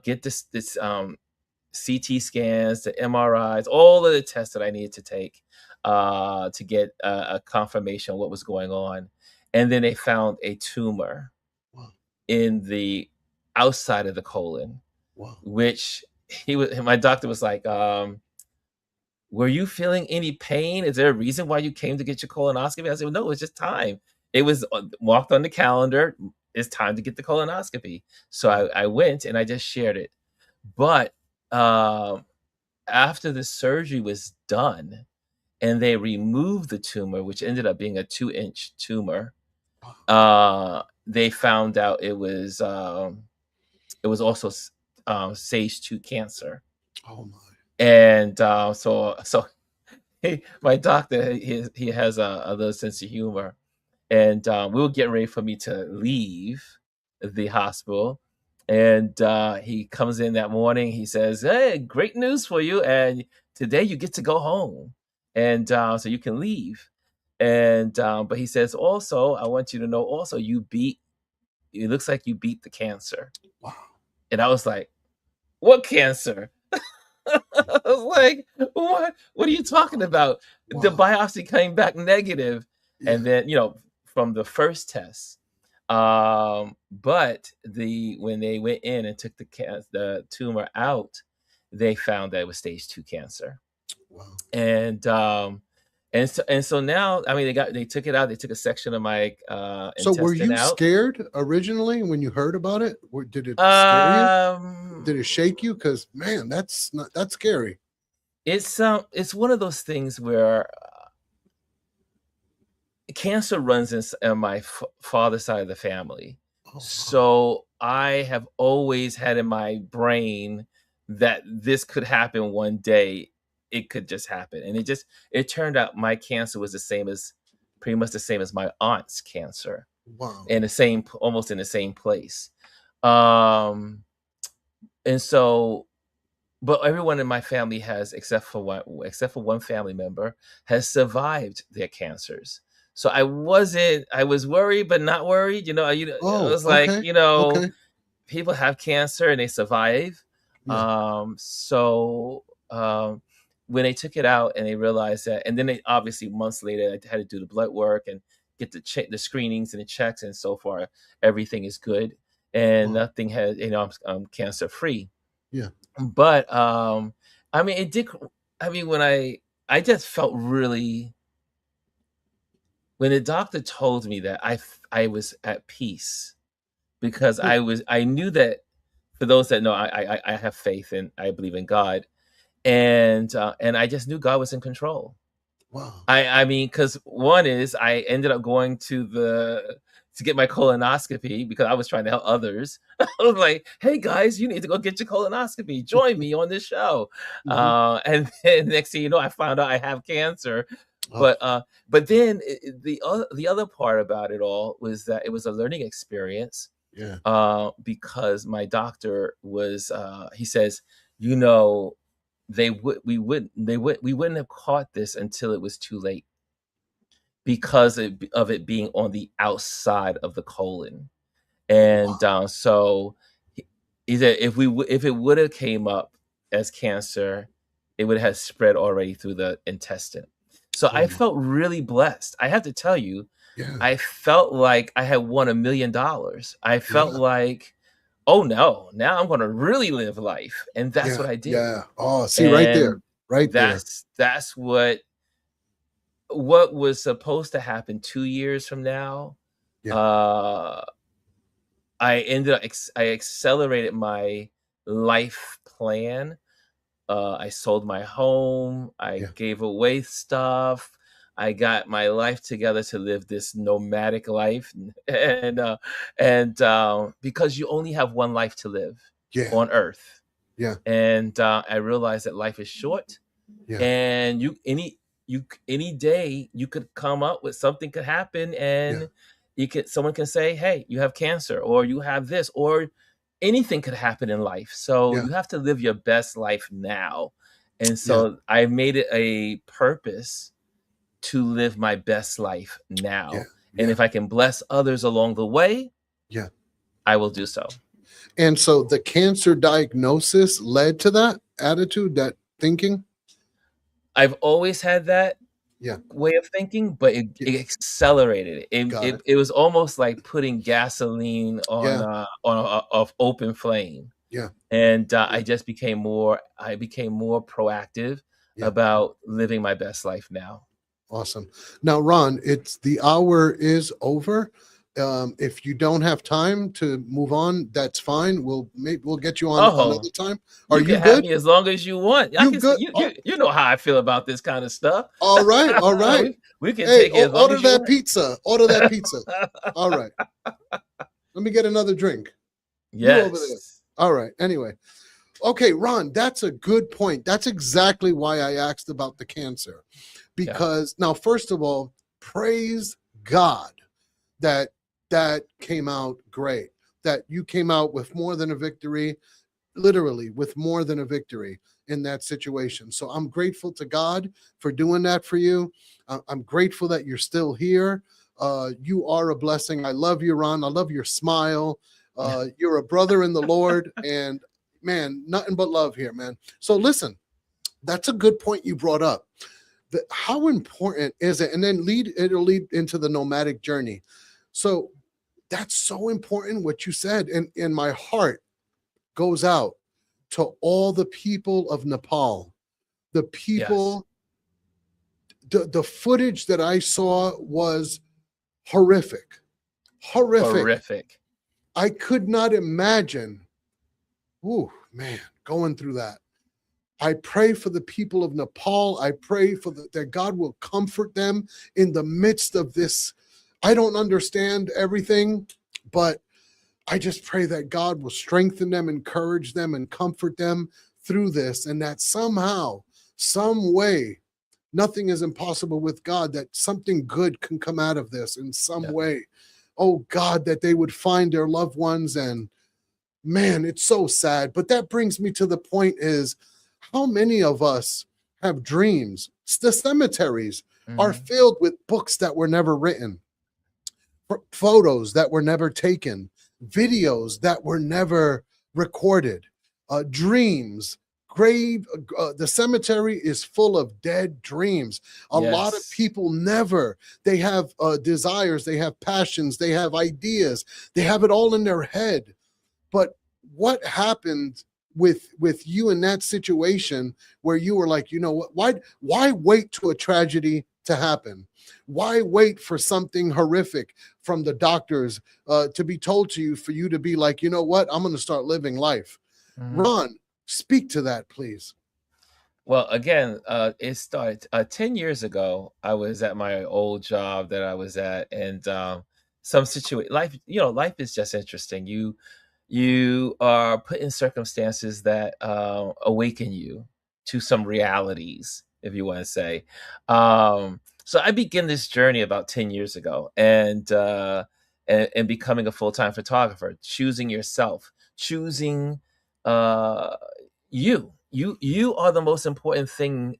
get this CT scans, the MRIs, all of the tests that I needed to take to get a confirmation of what was going on. And then they found a tumor Wow. in the outside of the colon, Wow. which my doctor was like, were you feeling any pain? Is there a reason why you came to get your colonoscopy? I said, well, no, it's just time. It was marked on the calendar. It's time to get the colonoscopy. So I went and I just shared it. But after the surgery was done and they removed the tumor, which ended up being a 2-inch tumor, they found out it was also stage 2 cancer. Oh my. And so my doctor, he has a little sense of humor, and we were getting ready for me to leave the hospital, and he comes in that morning. He says, "Hey, great news for you, and today you get to go home, and so you can leave." And but he says, "Also, I want you to know, also you beat. It looks like you beat the cancer." Wow. And I was like, "What cancer?" I was like, "What? What are you talking about?" The Wow. biopsy came back negative, Yeah. and then, from the first test. But when they went in and took the tumor out, they found that it was stage 2 cancer. Wow. And and so now, I mean, they took it out. They took a section of my So were intestine you out. scared originally when you heard about it? Did it scare you? Did it Um shake you? Because man, that's scary. it's one of those things where cancer runs in my father's side of the family. Oh wow. So I have always had in my brain that this could happen one day. It could just happen. And it turned out my cancer was pretty much the same as my aunt's cancer, Wow. in the same, almost in the same place. Um, and so, but everyone in my family has, except for one family member, has survived their cancers. So I was worried, but not worried. I Oh, was like, okay. Okay. people have cancer and they survive. Yeah. So when they took it out and they realized that, and then they obviously months later I had to do the blood work and get the screenings and the checks, and so far everything is good and Wow. nothing has, I'm cancer free. Yeah. But I mean, it did. I mean, I just felt really when the doctor told me that I was at peace because Hmm. I knew that for those that know I have faith and I believe in God and I just knew God was in control. Wow. I mean, because one is I ended up going to get my colonoscopy because I was trying to help others. I was like, "Hey guys, you need to go get your colonoscopy. Join me on this show." Hmm. And then next thing you know, I found out I have cancer. Oh, But then the other part about it all was that it was a learning experience yeah. because my doctor was he says, you know, we wouldn't have caught this until it was too late because of it being on the outside of the colon. And Wow. so he he said if it would have came up as cancer, it would have spread already through the intestine. So I Oh, felt really blessed. I have to tell you, yeah. I felt like I had won $1,000,000. I felt Yeah. like, "Oh, no, now I'm gonna really live life," and that's Yeah. what I did. Yeah. Oh, see right there. And Right there. that's what was supposed to happen 2 years from now. Yeah. uh, I ended up I accelerated my life plan. I sold my home, I Yeah. gave away stuff, I got my life together to live this nomadic life, because you only have 1 life to live Yeah. on Earth, Yeah. and, I realized that life is short, Yeah. and any day you could come up with something could happen Yeah. and you could someone can say, "Hey, you have cancer," or "You have this," or anything could happen in life. So Yeah. you have to live your best life now. And Yeah. so I made it a purpose to live my best life Yeah. now. And Yeah. if I can bless others along the way, Yeah. I will do so. And so the cancer diagnosis led to that attitude, that thinking. I've always had that Yeah. way of thinking, but Yeah. it accelerated it. It Got it it. it was almost like putting gasoline Yeah. on a of open flame, Yeah. and, Yeah. I became more proactive Yeah. about living my best life now. Awesome. Now, Ron, it's the hour is over. If you don't have time to move on, that's fine. We'll get you on Oh, another time. Are you you can have good? me as long as you want. I You can s good? you know how I feel about this kinda stuff. All right. All right. We can Hey, take it as long order as you that want. pizza. Order that pizza. All right. Let me get another drink. You over there. Yes. All right. Anyway. Okay, Ron, that's a good point. That's exactly why I asked about the cancer. Yeah. Because now, first of all, praise God that that came out great, that you came out with more than a victory, literally with more than a victory in that situation. So I'm grateful to God for doing that for you. I'm grateful that you're still here. You are a blessing. I love you, Ron. I love your smile. You're a brother in the Lord, and man, nothing but love here, man. So listen, that's a good point you brought up. How important is it? And then it'll lead into the nomadic journey. So that's so important what you said, and my heart goes out to all the people of Nepal. The Yes. people, the footage that I saw was horrific. Horrific. Horrific. I could not imagine, ooh, man, going through that. I pray for the people of Nepal. I pray for that God will comfort them in the midst of this. I don't understand everything, but I just pray that God will strengthen them, encourage them, and comfort them through this, and that somehow, some way, nothing is impossible with God, that something good can come out of this in some Yeah. way. Oh God, that they would find their loved ones. And man, it's so sad. But that brings me to the point is how many of us have dreams? The cemeteries are Mhm. filled with books that were never written, photos that were never taken, videos that were never recorded, dreams, grave. The cemetery is full of dead dreams. A lot of Yes. people never, they have desires, they have passions, they have ideas, they have it all in their head. But what happened? with you in that situation where you were like, you know what, why wait to a tragedy to happen? Why wait for something horrific from the doctors to be told to you for you to be like, you know what, I'm going to start living life? Mhm. Ron, speak to that, please. Well, again, it started 10 years ago. I was at my old job that I was at, and some situation life, life is just interesting. You are put in circumstances that awaken you to some realities, if you want to say. So I began this journey about 10 years ago, and becoming a full-time photographer, choosing yourself, choosing uh, you are the most important thing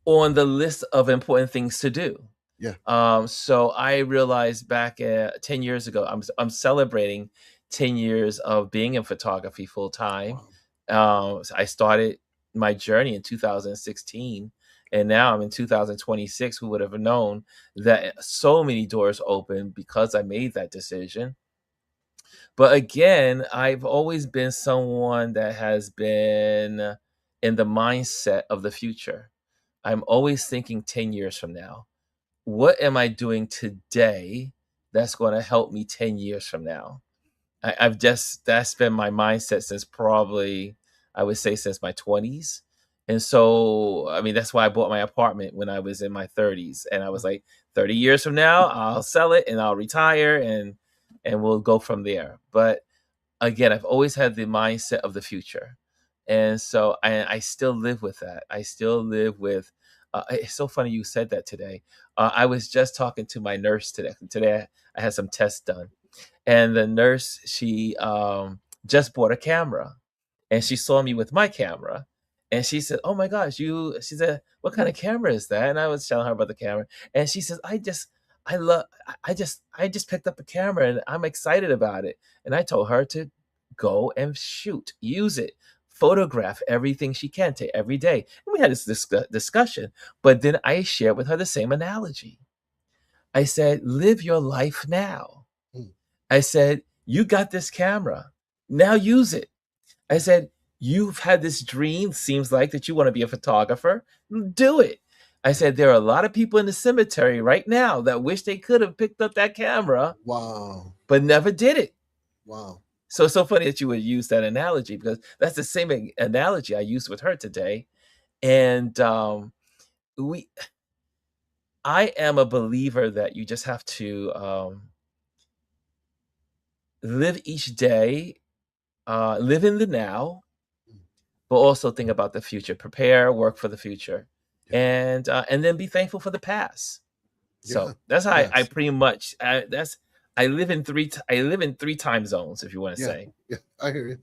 on the list of important things to do. Yeah. So I realized back 10 years ago, I'm celebrating 10 years of being in photography full time. Wow. So I started my journey in 2016, and now I'm in 2026. Who would have known that so many doors open because I made that decision? But again, I've always been someone that has been in the mindset of the future. I'm always thinking 10 years from now. What am I doing today that's going to help me 10 years from now? That's been my mindset since probably, I would say, since my 20s. And so, I mean, that's why I bought my apartment when I was in my 30s. And I was like, 30 years from now, I'll sell it and I'll retire, and we'll go from there. But again, I've always had the mindset of the future. And so I still live with that. I still live with, it's so funny you said that today. I was just talking to my nurse today. Today I had some tests done, and the nurse, she just bought a camera, and she saw me with my camera, and she said, "Oh my gosh, you," she said, "what kind of camera is that?" And I was telling her about the camera, and she says, I love I just picked up a camera and I'm excited about it." And I told her to go and shoot, use it, photograph everything she can, take every day. And we had this discussion, but then I shared with her the same analogy. I said, "Live your life now." Mm. I said, "You got this camera. Now use it." I said, "You've had this dream, seems like, that you want to be a photographer. Do it." I said, "There are a lot of people in the cemetery right now that wish they could have picked up that camera, Wow. but never did it." Wow. So it's so funny that you would use that analogy, because that's the same analogy I used with her today. And we, I am a believer that you just have to live each day, live in the now, Mm. but also think about the future. Prepare, work for the future, Yeah. and then be thankful for the past. Yeah. So that's how I Yes. pretty much that's I live in three time zones, if you want to Yeah. say. Yeah. I hear you.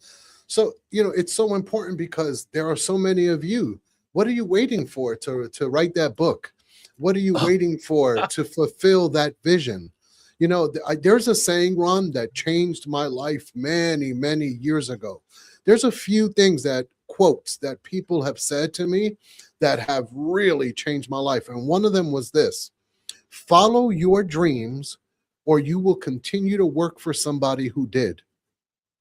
So, it's so important because there are so many of you. What are you waiting for to write that book? What are you waiting for to fulfill that vision? There's a saying, Ron, that changed my life many, many years ago. There's a few things that quotes that people have said to me that have really changed my life. And one of them was this: follow your dreams, or you will continue to work for somebody who did.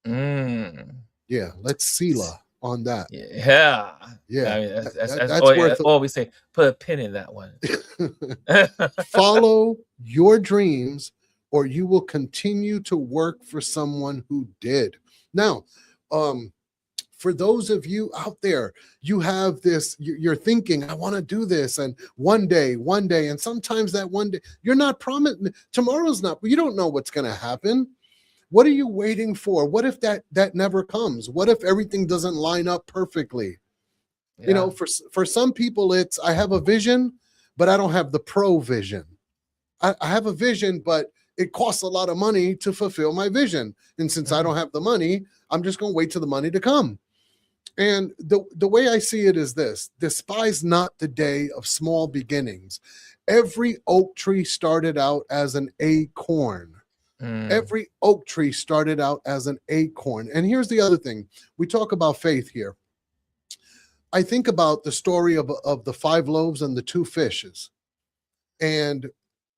Mm. Yeah, let's Sela on that. Yeah. Yeah, I mean, that's that's I worth always say, put a pin in that one. it. Follow your dreams, or you will continue to work for someone who did. Now, um, for those of you out there, you have this, you're thinking, I want to do this, and one day, and sometimes that one day, you're not promising, tomorrow's not, you don't know what's going to happen. What are you waiting for? What if that never comes? What if everything doesn't line up perfectly? Yeah. For some people, it's, I have a vision, but I don't have the provision. I have a vision, but it costs a lot of money to fulfill my vision. And since I Mhm. don't have the money, I'm just going to wait till the money to come. And the way I see it is this: despise not the day of small beginnings. Every oak tree started out as an acorn. Mm. Every oak tree started out as an acorn. And here's the other thing: we talk about faith here. I think about the story of the 5 loaves and the 2 fishes. And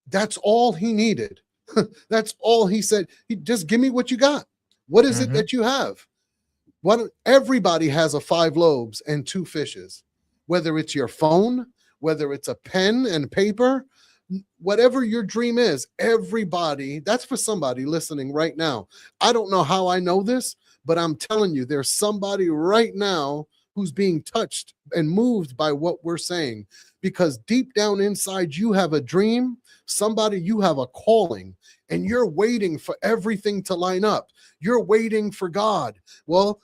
that's all he needed. That's all he said. He just, give me what you got. What is it Mhm. that you have? Everybody has a 5 lobes and 2 fishes, whether it's your phone, whether it's a pen and paper, whatever your dream is. Everybody, that's for somebody listening right now. I don't know how I know this, but I'm telling you, there's somebody right now who's being touched and moved by what we're saying, because deep down inside you have a dream. Somebody, you have a calling, and you're waiting for everything to line up. You're waiting for God. Well,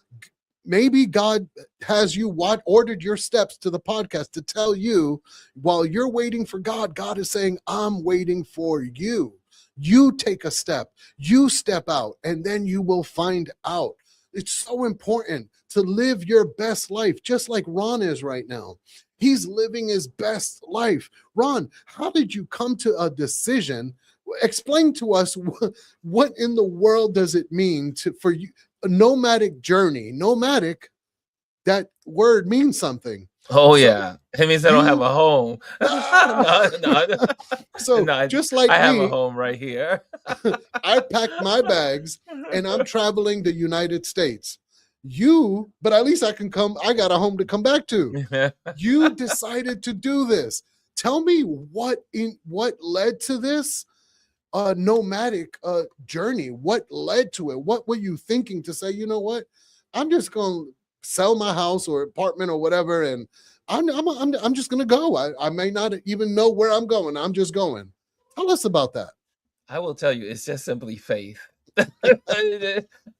maybe God has you ordered your steps to the podcast to tell you, while you're waiting for God, God is saying, I'm waiting for you. You take a step, you step out, and then you will find out. It's so important to live your best life, just like Ron is right now. He's living his best life. Ron, how did you come to a decision? Explain to us what in the world does it mean for you, a nomadic journey. Nomadic, that word means something. Oh So yeah, it means I don't have you a home. No, no, so no. just I like have a me, home right here. I packed my bags and I'm traveling the United States. But at least I can come, I got a home to come back to. You decided to do this. Tell me what led to this nomadic journey. What led to it? What were you thinking to say, you know what? I'm just going to sell my house or apartment or whatever, and I'm just going to go. I may not even know where I'm going. I'm just going. Tell us about that. I will tell you, it's just simply faith. I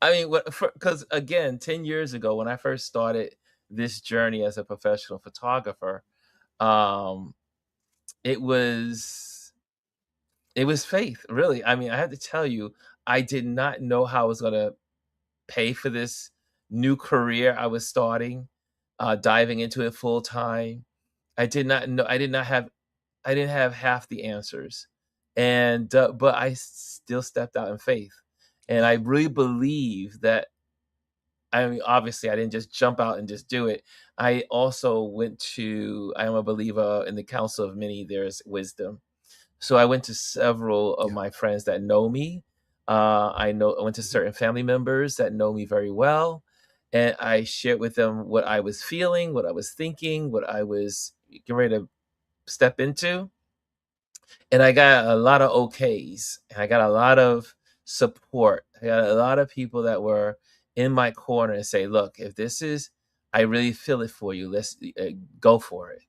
mean, because again, 10 years ago, when I first started this journey as a professional photographer, um, it was it was faith, really. I mean, I have to tell you, I did not know how I was gonna pay for this new career I was starting, diving into it full time. I did not know. I didn't have half the answers, and but I still stepped out in faith, and I really believe that. I mean, obviously, I didn't just jump out and just do it. I also went to. I am a believer in the counsel of many. There's wisdom, so I went to several of Yeah. my friends that know me. I went to Mhm. certain family members that know me very well, and I shared with them what I was feeling, what I was thinking, what I was getting ready to step into, and I got a lot of okays. And I got a lot of support. I got a lot of people that were in my corner and say, "Look, if this is, I really feel it for you. Let's go for it."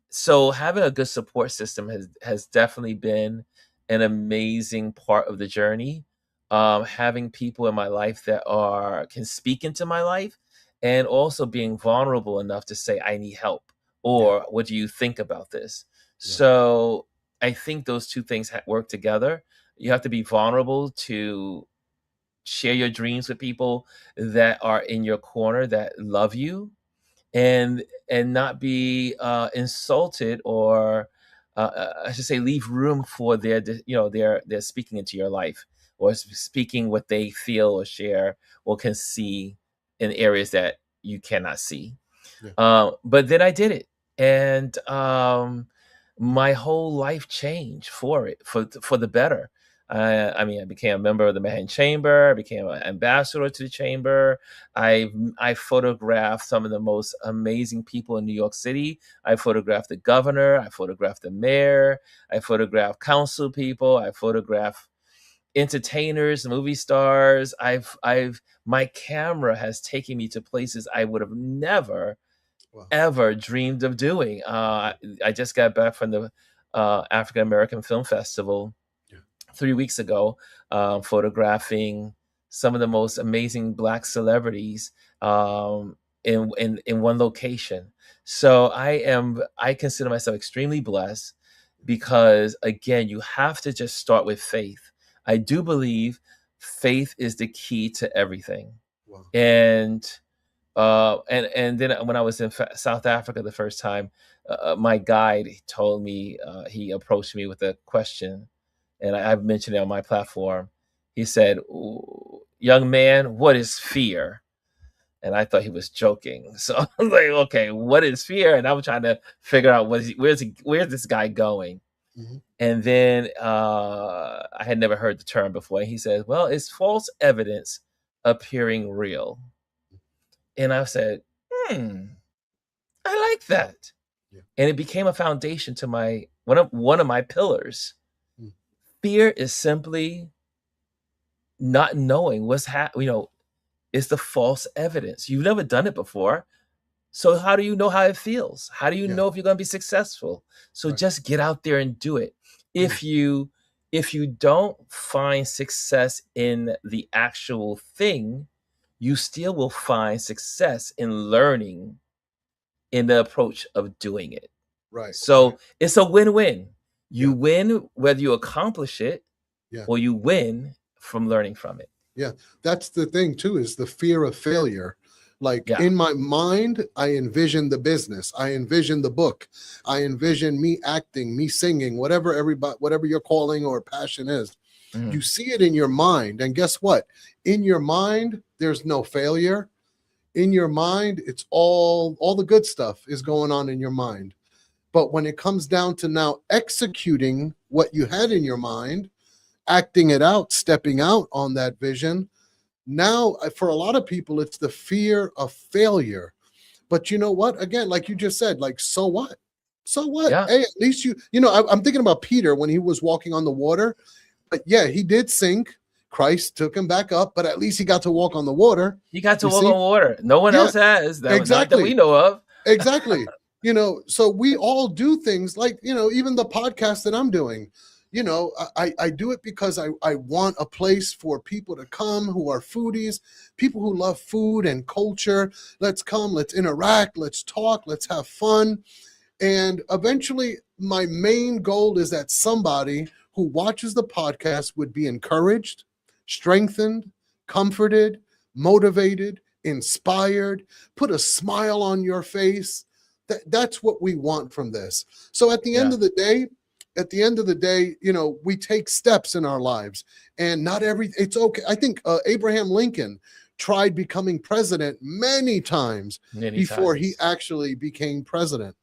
So having a good support system has definitely been an amazing part of the journey. Having people in my life that are can speak into my life, and also being vulnerable enough to say I need help, Yeah. or what do you think about this? Yeah. So I think those two things work together. You have to be vulnerable to share your dreams with people that are in your corner that love you, and not be insulted, or I should say leave room for their speaking into your life, or speaking what they feel or share or can see in areas that you cannot see. Yeah. But then I did it, and my whole life changed for the better. I mean, I became a member of the Manhattan Chamber. I became an ambassador to the chamber. I photographed some of the most amazing people in New York City. I photographed the governor. I photographed the mayor. I photographed council people. I photographed entertainers, movie stars. I've My camera has taken me to places I would have never Wow. ever dreamed of doing. I just got back from the African American Film Festival Yeah. 3 weeks ago, photographing some of the most amazing Black celebrities in one location. So I consider myself extremely blessed, because again, you have to just start with faith. I do believe faith is the key to everything, Wow. and and then when I was in South Africa the first time, my guide told me, he approached me with a question, and I've mentioned it on my platform. He said, "Young man, what is fear?" And I thought he was joking. So I was like, "Okay, what is fear?" And I'm trying to figure out where's this guy going. Mhm. And then I had never heard the term before. And he says, "Well, it's false evidence appearing real." And I said, hmm, I like that. Yeah. And it became a foundation to my one of my pillars. Mm. Fear is simply not knowing what's it's the false evidence. You've never done it before. So how do you know how it feels? How do you Yeah. know if you're going to be successful? So Right. just get out there and do it. Mm. If you don't find success in the actual thing, you still will find success in learning in the approach of doing it. Right. Right. So it's a win-win. You Yeah. win whether you accomplish it, Yeah. or you win from learning from it. Yeah. That's the thing too, is the fear of failure. Like Yeah. in my mind, I envision the business. I envision the book. I envision me acting, me singing, whatever your calling or passion is. You Mhm. see it in your mind. And guess what? In your mind, there's no failure. In your mind, it's all the good stuff is going on in your mind. But when it comes down to now executing what you had in your mind, acting it out, stepping out on that vision, now for a lot of people, it's the fear of failure. But you know what? Again, like you just said, like, so what? So what? Yeah. Hey, at least I'm thinking about Peter when he was walking on the water. But yeah, he did sink. Christ took him back up, but at least he got to walk on the water. You got to You walk see? on water. No one Yeah, else has. Not that we exactly. know of. Exactly. So we all do things like, even the podcast that I'm doing, I do it because I want a place for people to come who are foodies, people who love food and culture. Let's come, let's interact, let's talk, let's have fun. And eventually, my main goal is that somebody who watches the podcast would be encouraged, strengthened, comforted, motivated, inspired, put a smile on your face. That's what we want from this. So at the end Yeah. of the day, we take steps in our lives, and not it's okay. I think Abraham Lincoln tried becoming president many times Many before he times. actually became president.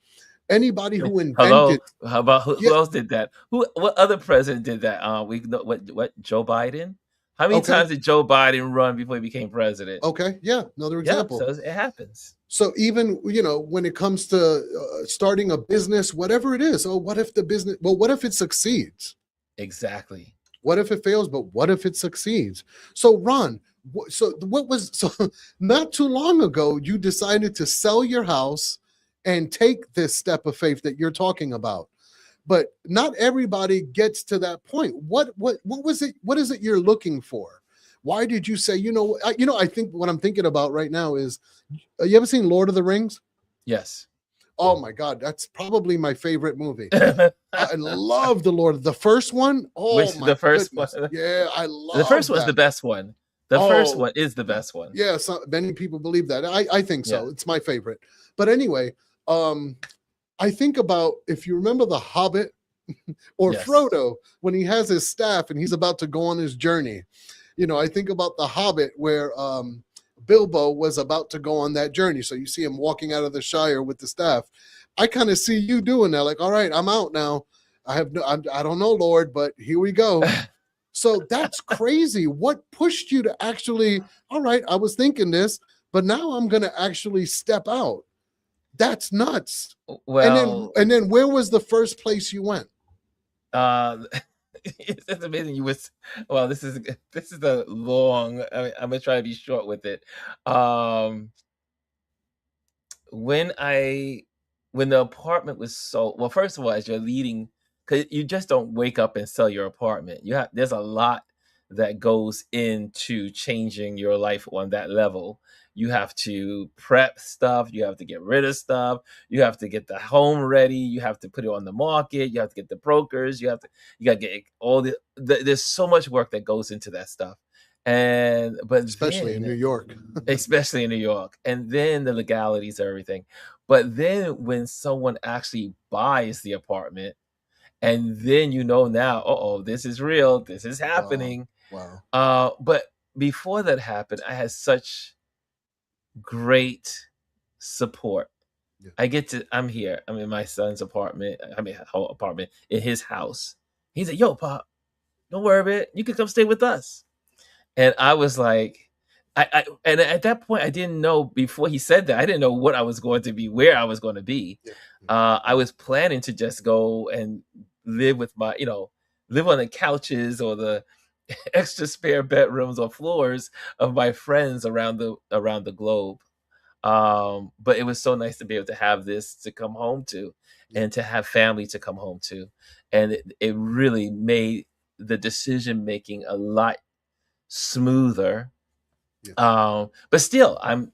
Anybody who invented, Hello. How about who yeah, else did that? What other president did that? We know what Joe Biden? How many okay, times did Joe Biden run before he became president? okay, yeah, another Yep. So example. it happens. So even when it comes to starting a business, whatever it is, what if the business? Well, what if it succeeds? Exactly. What if it fails? But what if it succeeds? So Ron, so not too long ago, you decided to sell your house and take this step of faith that you're talking about. But not everybody gets to that point. What was it? What is it you're looking for? Why did you say, I think what I'm thinking about right now is, you ever seen Lord of the Rings? Yes. Oh my God, that's probably my favorite movie. I love the first one. Oh Which my the first one? goodness. Yeah, I The first love one's the that. best one. The first Oh, one is the best one. yeah, so many people believe that. I think Yeah. so. It's my favorite. But anyway, um, I think about, if you remember The Hobbit or Yes. Frodo when he has his staff and he's about to go on his journey. I think about The Hobbit where Bilbo was about to go on that journey. So you see him walking out of the Shire with the staff. I kind of see you doing that. Like, all right, I'm out now. I don't know, Lord, but here we go. So that's crazy. What pushed you to actually, all right, I was thinking this, but now I'm going to actually step out. That's nuts. And then Well, and then where was the first place you went? uh it's amazing you was well, this is a long, I'm gonna try to be short with it. Um when I when the apartment was sold, well, first of all, as you're leading, because you just don't wake up and sell your apartment. There's a lot that goes into changing your life on that level. You have to prep stuff, you have to get rid of stuff, you have to get the home ready, you have to put it on the market, you have to get the brokers, you gotta get all there's so much work that goes into that stuff. And but Especially in then New York. especially in New York, and then the legalities of everything. But then when someone actually buys the apartment, and then now, oh, this is real, this is Wow. happening. Wow. But before that happened, I had such great support. Yeah. I'm here. I'm in my son's apartment. I mean, whole apartment in his house. He's like, "Yo, Pop, don't worry about it. You can come stay with us." And I was like, and at that point, I didn't know before he said that, I didn't know what I was going to be, where I was going to be. Yeah. I was planning to just go and live with my, live on the couches or the extra spare bedrooms or floors of my friends around the globe. But it was so nice to be able to have this to come home to, Yeah. and to have family to come home to, and it really made the decision making a lot smoother. Yeah. But still, I'm,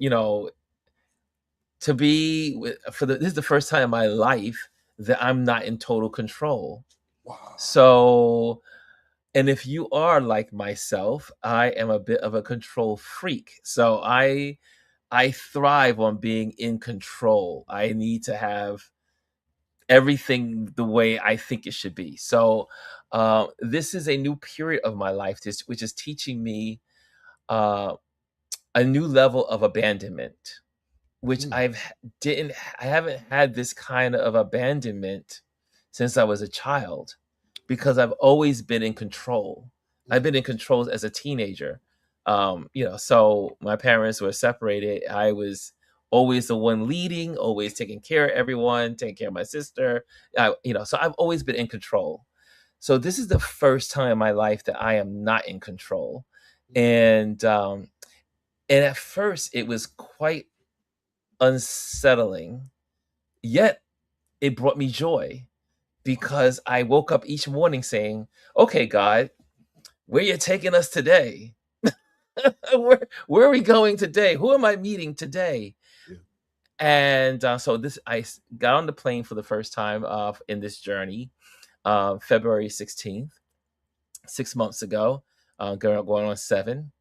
to be with, this is the first time in my life that I'm not in total control. Wow. So, and if you are like myself, I am a bit of a control freak. So I thrive on being in control. I need to have everything the way I think it should be. So, this is a new period of my life, which is teaching me uh, a new level of abandonment, which Mm, I haven't had this kind of abandonment since I was a child, because I've always been in control. I've mm, been in control as a teenager. So my parents were separated. I was always the one leading, always taking care of everyone, taking care of my sister. So I've always been in control. So this is the first time in my life that I am not in control. mm, And at first it was quite unsettling, yet it brought me joy, because I woke up each morning saying, "Okay, God, where you taking us today? Where are we going today? Who am I meeting today?" yeah. And so got on the plane for the first time in this journey, February 16th, 6 months ago, going on seven.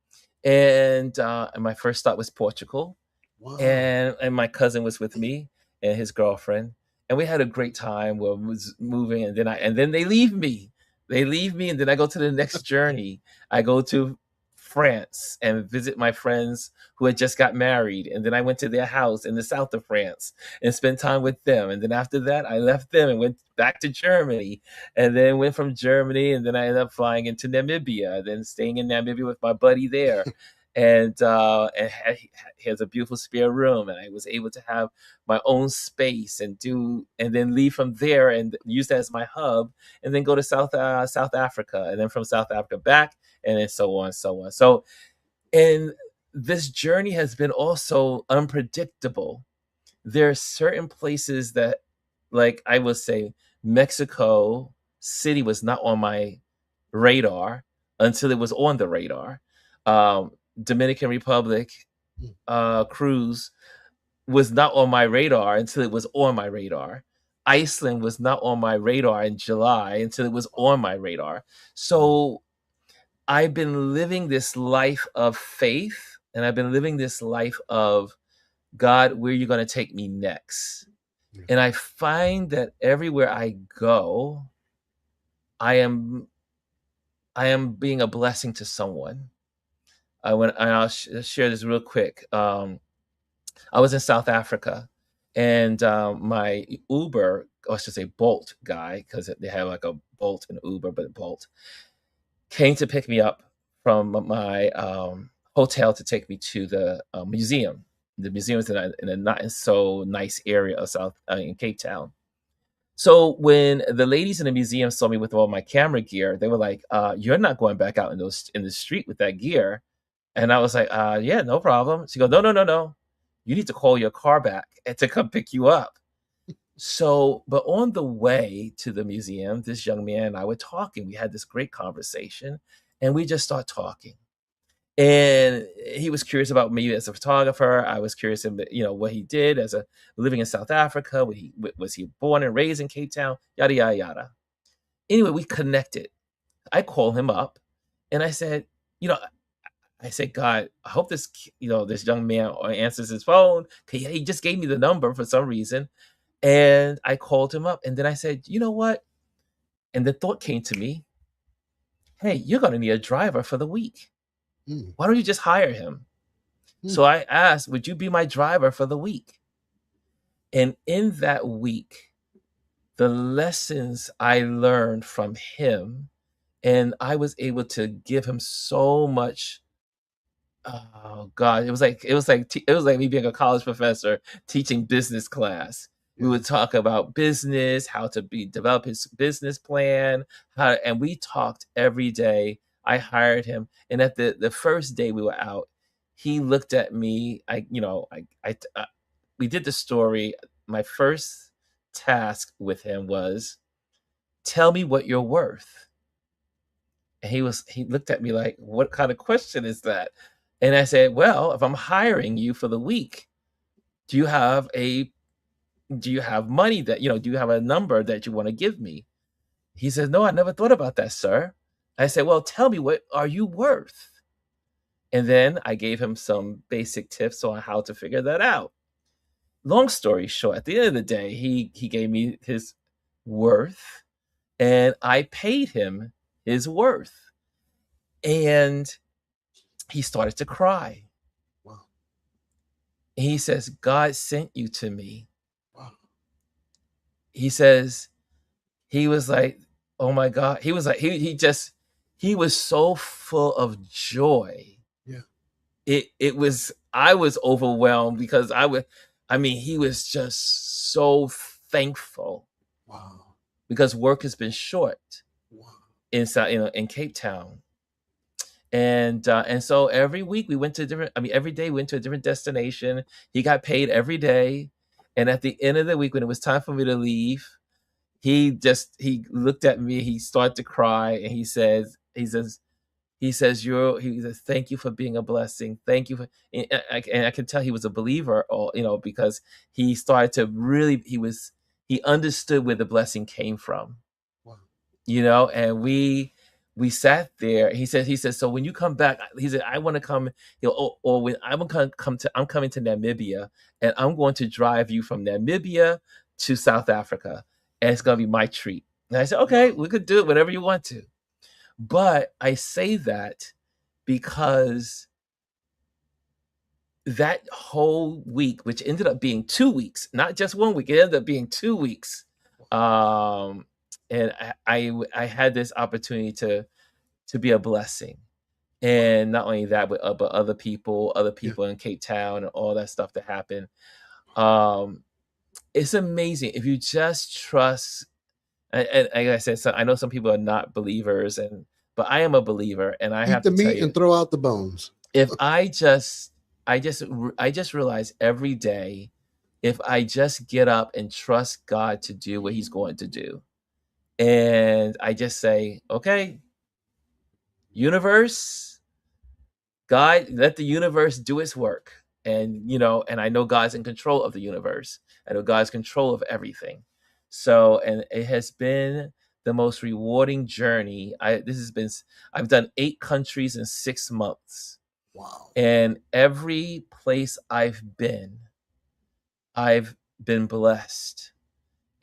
And my first stop was Portugal. Wow. And my cousin was with me and his girlfriend, and we had a great time. We was moving, and then they leave me. They leave me, and then I go to the next journey. I go to France and visit my friends who had just got married, and then I went to their house in the south of France and spent time with them. And then after that, I left them and went back to Germany, and then went from Germany, and then I ended up flying into Namibia, then staying in Namibia with my buddy there, and he has a beautiful spare room, and I was able to have my own space and then leave from there and use that as my hub, and then go to South Africa, and then from South Africa back, and then so on, so on. So, and this journey has been also unpredictable. There are certain places that, like I will say, Mexico City was not on my radar until it was on the radar. Dominican Republic Mm, cruise was not on my radar until it was on my radar. Iceland was not on my radar in July until it was on my radar. wow. So I've been living this life of faith, and I've been living this life of, God, where are you going to take me next? Yeah. And I find that everywhere I go, I am I am being a blessing to someone. I'll share this real quick. I was in South Africa, and my Uber, or I should say Bolt guy, because they have like a Bolt and Uber, but Bolt came to pick me up from my hotel to take me to the museum. The museum is in a not so nice area of South in Cape Town. So when the ladies in the museum saw me with all my camera gear, they were like, "You're not going back out in the street with that gear." And I was like, "Yeah, no problem." She goes, "No, no, no, no. You need to call your car back and to come pick you up." So, but on the way to the museum, this young man and I were talking. We had this great conversation, and we just start talking. And he was curious about me as a photographer. I was curious, what he did as a living in South Africa. Was he born and raised in Cape Town? Yada yada yada. Anyway, we connected. I call him up, and you know, I said, God, I hope this young man answers his phone. He just gave me the number for some reason. And I called him up, and then I said, you know what? And the thought came to me, hey, you're going to need a driver for the week. Mm, Why don't you just hire him? mm, So I asked, would you be my driver for the week? And in that week, the lessons I learned from him, and I was able to give him so much Oh god, it was like me being a college professor teaching business class. We Yeah. would talk about business, how to develop his business plan, and we talked every day. I hired him, and at the first day we were out, he looked at me. We did the story. My first task with him was tell me what you're worth. And he looked at me like, what kind of question is that? And I said, well, if I'm hiring you for the week, do you have a do you have money that, do you have a number that you want to give me? He says, no, I never thought about that, sir. I said, well, tell me, what are you worth? And then I gave him some basic tips on how to figure that out. Long story short, at the end of the day, he gave me his worth, and I paid him his worth. And he started to cry. Wow. And he says, God sent you to me. Wow. He says, he was like, oh my God. He was like, he was so full of joy. Yeah. I was overwhelmed because he was just so thankful Wow. because work has been short Wow. in Cape Town. And so every week we went to every day we went to a different destination. He got paid every day. And at the end of the week, when it was time for me to leave, he looked at me, he started to cry, and he says, thank you for being a blessing. Thank you for, and I can tell he was a believer, or, because he started to really, he understood where the blessing came from, Wow. and we sat there. He said, so when you come back, he said, I want to come, or when I'm coming to Namibia, and I'm going to drive you from Namibia to South Africa, and it's going to be my treat. And I said, okay, we could do it whenever you want to. But I say that because that whole week, which ended up being 2 weeks, not just 1 week, it ended up being 2 weeks. And I had this opportunity to be a blessing. And not only that, but other Yeah. people in Cape Town and all that stuff that happened. Um, it's amazing if you just trust. And like I said, so I know some people are not believers, but I am a believer, and I Eat have the to tell meat you, and throw out the bones. if I just realize every day, if I just get up and trust God to do what He's going to do, and I just say, okay, universe, God, let the universe do its work. And I know God's in control of the universe. I know God's control of everything. So, and it has been the most rewarding journey. I've done 8 countries in 6 months. Wow. And every place I've been blessed,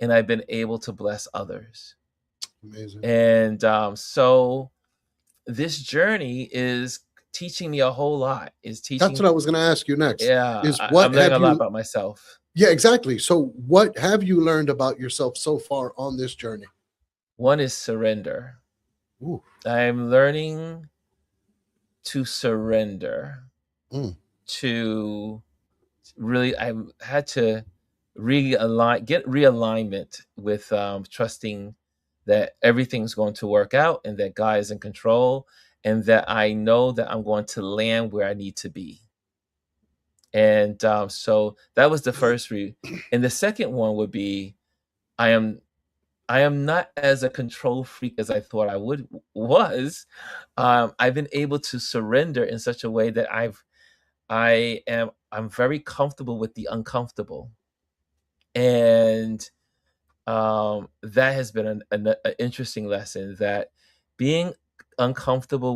and I've been able to bless others. Amazing. And so this journey is teaching me a whole lot. Is That's teaching, what I was going to ask you next. yeah, Is I'm what learning have a lot you? about myself. Yeah, exactly. So, what have you learned about yourself so far on this journey? One is surrender. Ooh. I'm learning to surrender, Mm. to really, I had to get realignment with trusting that everything's going to work out, and that God is in control, and that I know that I'm going to land where I need to be. And that was the first and the second one would be, I am I am not as a control freak as I thought I was. I've been able to surrender in such a way that I'm very comfortable with the uncomfortable. And that has been an interesting lesson, that being being comfortable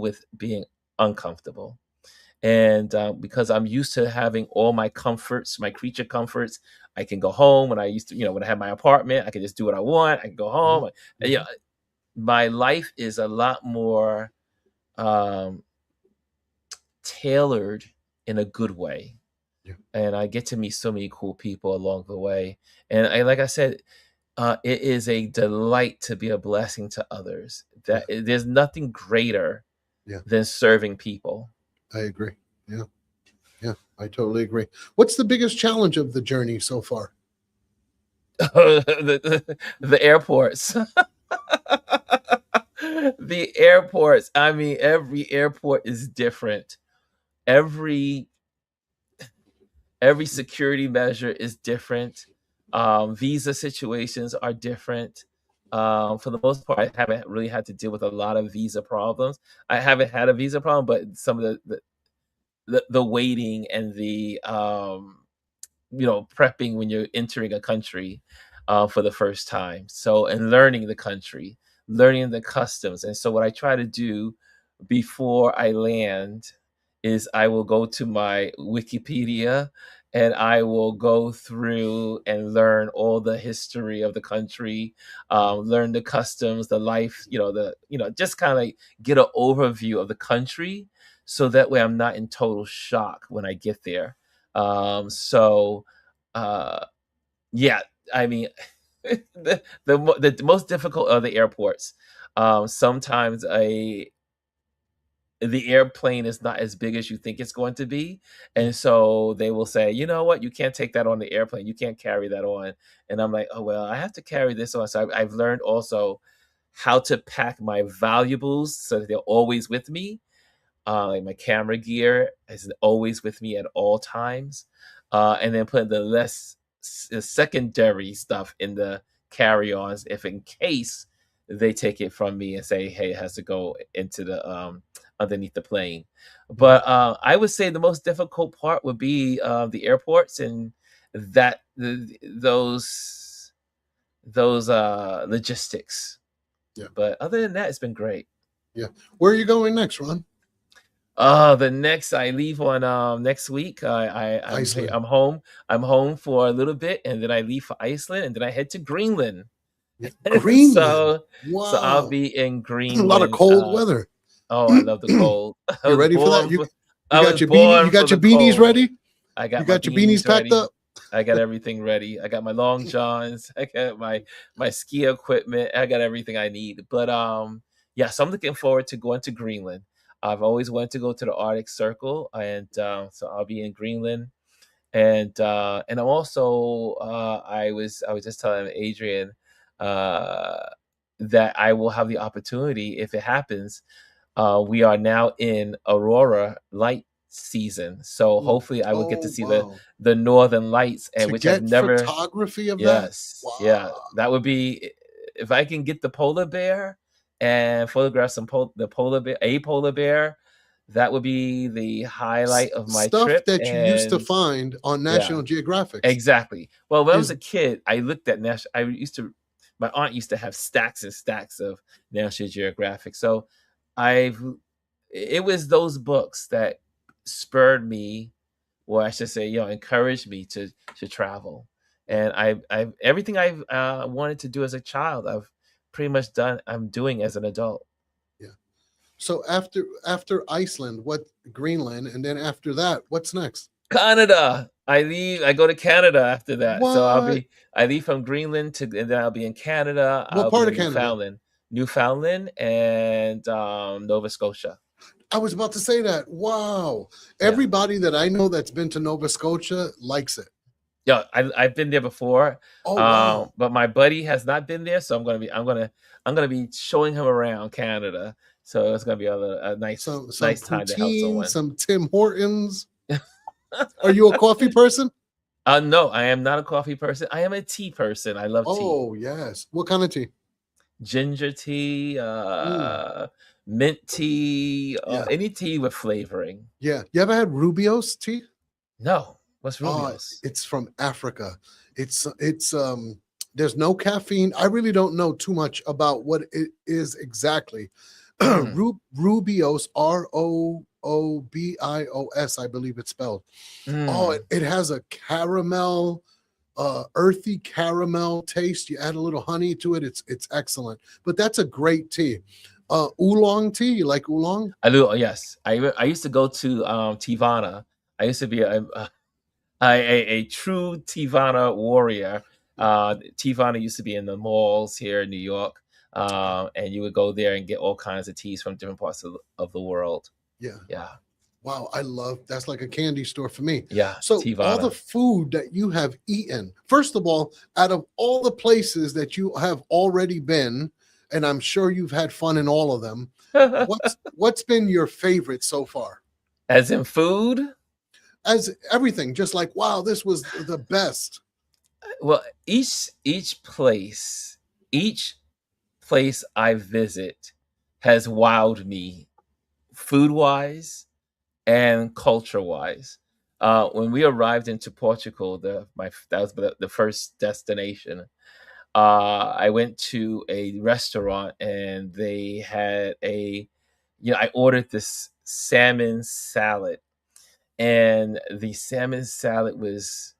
with being uncomfortable. And because I'm used to having all my comforts, my creature comforts, I can go home. When I used to, when I had my apartment, I could just do what I want. I can go Mhm. home. Mhm. My life is a lot more um, tailored in a good way, Yeah. and I get to meet so many cool people along the way. And like I said, it is a delight to be a blessing to others. Yeah. There's nothing greater Yeah, than serving people. I agree. Yeah, yeah, I totally agree. What's the biggest challenge of the journey so far? The airports. The airports. I mean, every airport is different. Every every security measure is different. Visa situations are different. For the most part, I haven't really had to deal with a lot of visa problems. I haven't had a visa problem, but some of the waiting and the prepping when you're entering a country for the first time. So, and learning the country, learning the customs. And so, what I try to do before I land is I will go to my Wikipedia and I will go through and learn all the history of the country, learn the customs, the life, just kind of get an overview of the country, so that way I'm not in total shock when I get there. So uh, yeah, I mean, the most difficult are the airports. Sometimes a the airplane is not as big as you think it's going to be, Mm. and so they will say, you know what, you can't take that on the airplane. You can't carry that on. And I'm like, oh well, I have to carry this on. So I've learned also how to pack my valuables so that they're always with me. Like my camera gear is always with me at all times, and then put the secondary stuff in the carry-ons if in case they take it from me and say, "Hey, it has to go into the underneath the plane." Mhm. But I would say the most difficult part would be the airports and those logistics. Yeah, But other than that, it's been great. yeah. Where are you going next, Ron? The next I leave on next week. Iceland. I'm home. I'm home for a little bit, and then I leave for Iceland, and then I head to Greenland. Yeah. Greenland. So I'll Wow. be in A lot of Greenland. cold weather. Oh, I love the cold. You ready for that? You I got was your beanie. You born for got the your beanies cold. ready. I You got my got your beanies beanies packed ready. up. I got everything ready. I got my long johns. I got my ski equipment. I got everything I need. But yeah, so I'm looking forward to going to Greenland. I've always wanted to go to the Arctic Circle, and so I'll be in Greenland. And I'm also I was just telling Adrian uh, that I will have the opportunity if it happens. We are now in aurora light season, so Mm. hopefully I will get to Oh see the wow. the northern lights, and To which I've get never. photography of that. Yes, yeah, Wow. that would be if I can get the polar bear and photograph the polar bear. That would be the highlight of my Stuff trip, that you used to and find on yeah. National Geographics Exactly. Well, when I was is a kid, I looked at National. My aunt used to have stacks and stacks of National Geographic. So I've, it was those books that spurred me, or I should say, encouraged me to travel. And I everything I've wanted to do as a child, I've pretty much done. I'm doing as an adult. yeah. So after Iceland, what Greenland, and then after that, what's next? Canada. I leave. I go to Canada after that. So What? I leave from Greenland and then I'll be in Canada. What I'll be part of in Canada? Newfoundland and Nova Scotia. I was about to say that. Wow. Yeah, Everybody that I know that's been to Nova Scotia likes it. yeah. I've been there before, Oh wow. but my buddy has not been there. So I'm gonna be showing him around Canada. So it's gonna be a Some nice time to help poutine, someone. some Tim Hortons. Are you a coffee person? No, I am not a coffee person. I am a tea person. I love tea. Oh yes. What kind of tea? Ginger tea, Mm, mint tea, yeah. any tea with flavoring. Yeah. You ever had Rubio's tea? No, what's Oh, Rubio's? it's from Africa. It's there's no caffeine. I really don't know too much about what it is exactly. Mm, Rubios, Roobios, I believe it's spelled. Oh, mm. it has a caramel, earthy caramel taste. You add a little honey to it. It's excellent. But that's a great tea. Oolong tea. You like oolong? I do. Yes, I used to go to Tivana. I used to be a true Tivana warrior. Tivana used to be in the malls here in New York. And you would go there and get all kinds of teas from different parts of the world. Yeah. Yeah, Wow, I love that's like a candy store for me. yeah, So all the Tivana. food that you have eaten, first of all, out of all the places that you have already been, and I'm sure you've had fun in all of them, what's been your favorite so far? As in food? As everything, just like wow, this was the best. Well, each place I visit has wowed me food wise and culture wise. When we arrived into Portugal, that was the first destination. I went to a restaurant and they had I ordered this salmon salad, and the salmon salad was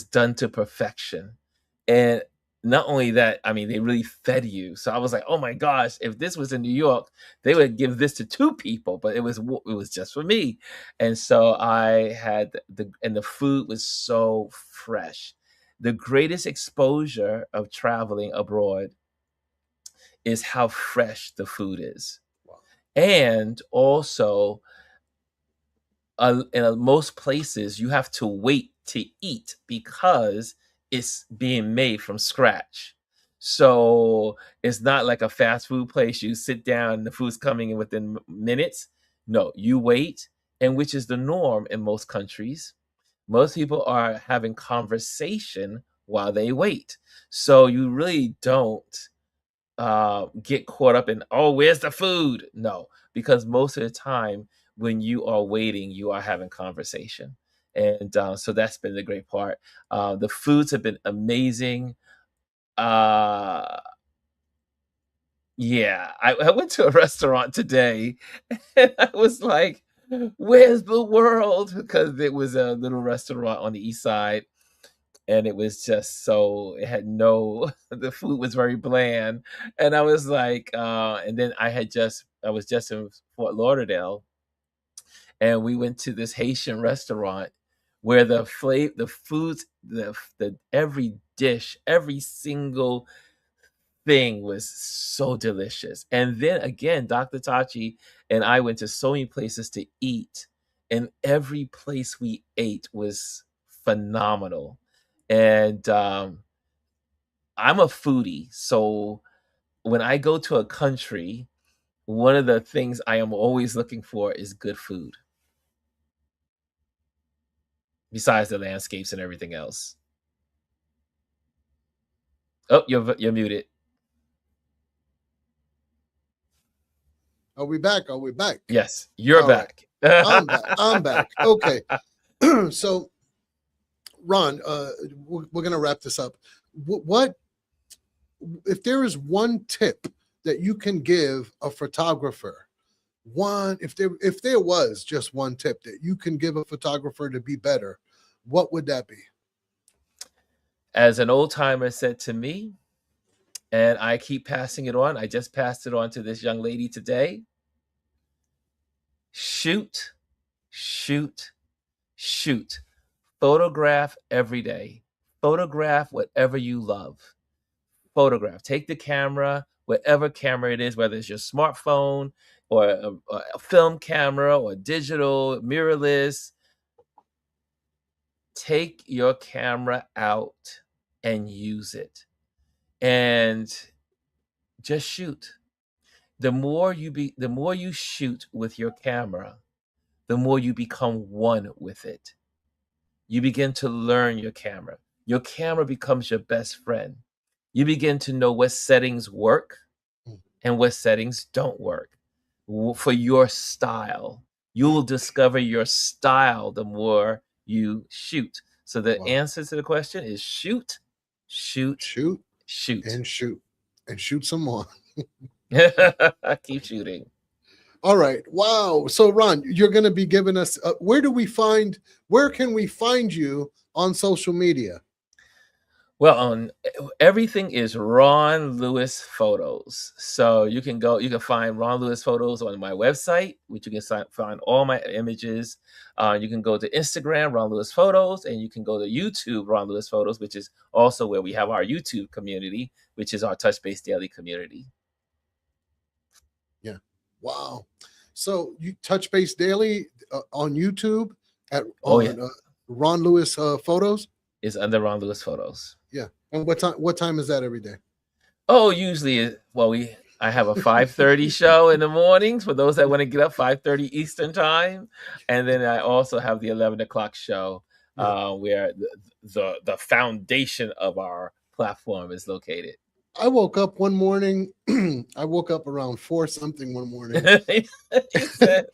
done to perfection. And not only that, I mean, they really fed you. So I was like, oh my gosh, if this was in New York, they would give this to two people, but it was just for me. And so I had the food was so fresh. The greatest exposure of traveling abroad is how fresh the food is. Wow. And also, in most places you have to wait to eat because it's being made from scratch. So it's not like a fast food place. You sit down and the food's coming in within minutes. No, you wait, and which is the norm in most countries. Most people are having conversation while they wait. So you really don't get caught up in, oh, where's the food? No, because most of the time when you are waiting, you are having conversation. And so that's been the great part. The foods have been amazing. Uh, yeah, I went to a restaurant today and I was like, where's the world? Because it was a little restaurant on the east side, and it was just so it had no the food was very bland. And I was like, and then I was just in Fort Lauderdale, and we went to this Haitian restaurant where the foods, the every dish, every single thing was so delicious. And then again, Dr. Tachi and I went to so many places to eat, and every place we ate was phenomenal. And I'm a foodie, so when I go to a country, one of the things I am always looking for is good food, besides the landscapes and everything else. Oh, you're muted. Are we back? Are we back? Yes, you're All right. back. I'm back. I'm back. Okay. So Ron, we're going to wrap this up. What if there is one tip that you can give a photographer? One, if there was just one tip that you can give a photographer to be better, what would that be? As an old timer said to me, and I keep passing it on. I just passed it on to this young lady today. Shoot, shoot, shoot. Photograph every day. Photograph whatever you love. Photograph. Take the camera, whatever camera it is, whether it's your smartphone or a film camera or digital, mirrorless. Take your camera out and use it. And just shoot. The more you shoot with your camera, the more you become one with it. You begin to learn your camera. Your camera becomes your best friend. You begin to know what settings work and what settings don't work for your style. You will discover your style the more you shoot. So the Wow. answer to the question is shoot, shoot, Shoot shoot. and shoot and shoot some more. Keep shooting. All right. Wow. So Ron, you're going to be giving us where can we find you on social media? Well, everything is Ron Lewis Photos. So you can find Ron Lewis Photos on my website, which you can find all my images. You can go to Instagram, Ron Lewis Photos, and you can go to YouTube, Ron Lewis Photos, which is also where we have our YouTube community, which is our Touch Base Daily community. Yeah. Wow. So you touch base daily on YouTube at Oh yeah, on Ron Lewis photos. it's under Ron Lewis Photos. Yeah. And what time is that every day? Oh, usually, well, I have a 5:30 show in the mornings for those that want to get up 5:30 Eastern time, and then I also have the 11 o'clock show, Yeah. where the foundation of our platform is located. I woke up one morning. I woke up around four something one morning, He said,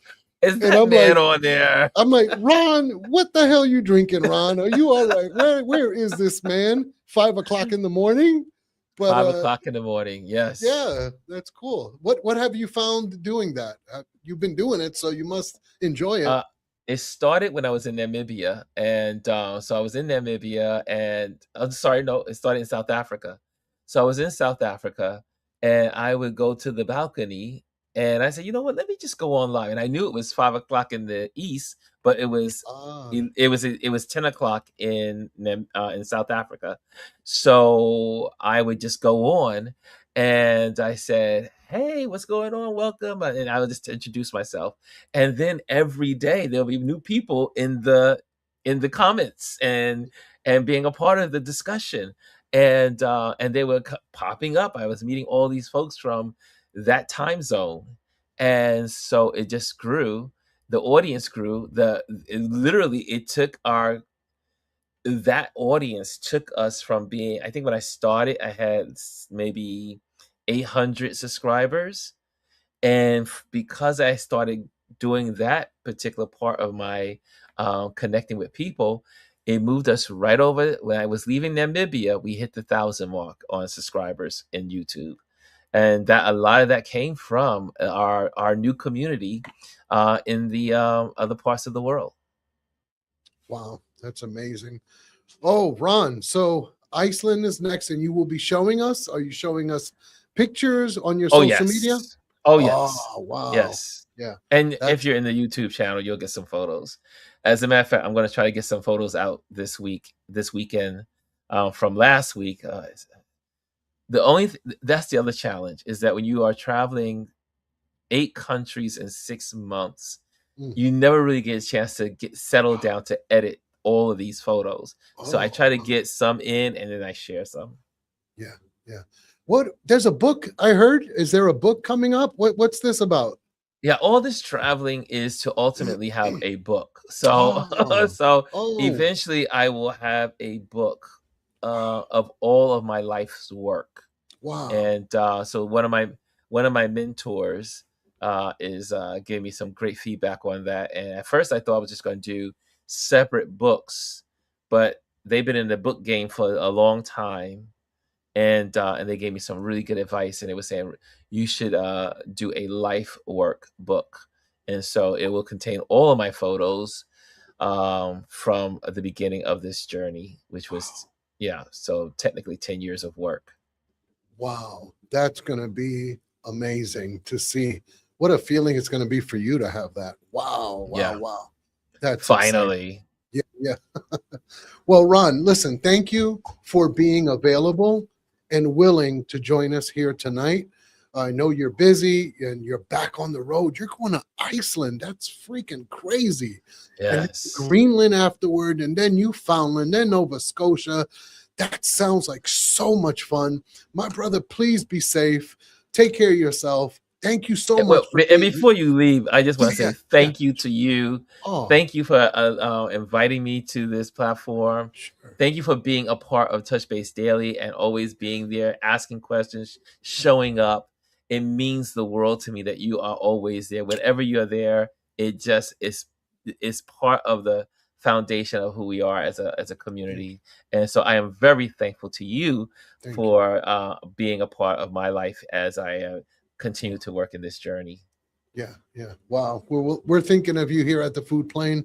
"Is and that man on there?" I'm like, Ron, what the hell you drinking, Ron? Are you all right? Where is this man? 5 o'clock in the morning. But 5 o'clock in the morning. Yes. yeah, that's cool. What have you found doing that? You've been doing it, so you must enjoy it. Uh, it started when I was in Namibia, and so I was in Namibia, and I'm sorry, no, it started in South Africa. So I was in South Africa, and I would go to the balcony, and I said, you know what, let me just go on live. And I knew it was 5 o'clock in the east, but Ah, it was 10 o'clock in South Africa. So I would just go on, and I said, "Hey, what's going on? Welcome," and I would just introduce myself, and then every day there'll be new people in the comments and being a part of the discussion, and they were popping up. I was meeting all these folks from that time zone, and so it just grew. The audience grew. Literally, it took our that audience took us from being, I think when I started, I had maybe 800 subscribers. And because I started doing that particular part of my connecting with people, it moved us right over. When I was leaving Namibia, we hit the 1,000 mark on subscribers in YouTube. And that a lot of that came from our new community in the other parts of the world. wow, that's amazing. Oh, Ron, so Iceland is next, and you will be showing us. Are you showing us pictures on your Oh, social media? yes. Oh, yes. Oh, wow. Yes. Yeah, And if that's you're in the YouTube channel, you'll get some photos. As a matter of fact, I'm gonna try to get some photos out this weekend, from last week. That's the other challenge, is that when you are traveling 8 countries in 6 months, mm, you never really get a chance to get settled down to edit all of these photos. So I oh, try to wow. get some in, and then I share some. Yeah, yeah. What? There's a book I heard. Is there a book coming up? What's this about? Yeah, all this traveling is to ultimately have a book. So Oh, so oh, eventually I will have a book of all of my life's work. wow, And so one of my mentors is giving me some great feedback on that. And at first I thought I was just going to do separate books, but they've been in the book game for a long time, and they gave me some really good advice, and they were saying you should do a life work book, and so it will contain all of my photos from the beginning of this journey, which was, wow, yeah, so technically 10 years of work. wow. That's gonna be amazing to see. What a feeling it's gonna be for you to have that. Wow, wow, Yeah, wow. That's exciting. finally. Yeah, yeah. Well, Ron, listen, thank you for being available and willing to join us here tonight. I know you're busy and you're back on the road. You're going to Iceland. That's freaking crazy. And then Yes. Greenland afterward, and then Newfoundland, then Nova Scotia. That sounds like so much fun. My brother, please be safe. Take care of yourself. Thank you so Well, much for and being. before you leave, I just Yeah, want to yeah, say yeah. thank you to you. Oh, Thank you for inviting me to this platform. sure. Thank you for being a part of Touch Base Daily and always being there, asking questions, showing up. It means the world to me that you are always there. Whenever you're there, it just is part of the foundation of who we are as a Thank you. community. And so I am very thankful to you Thank you. for being a part of my life as I continue to work in this journey. Yeah, yeah. Wow. We're thinking of you here at the Food Plane.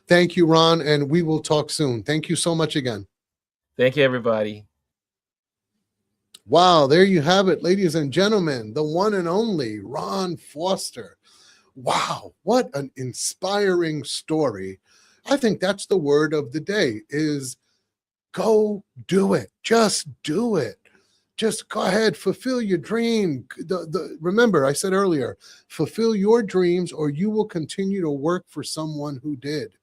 Thank you, Ron, and we will talk soon. Thank you so much again. Thank you, everybody. Wow, there you have it, ladies and gentlemen, the one and only Ron Foster. Wow, what an inspiring story. I think that's the word of the day is go do it. Just do it. Just go ahead, fulfill your dream. Remember, I said earlier, fulfill your dreams or you will continue to work for someone who did.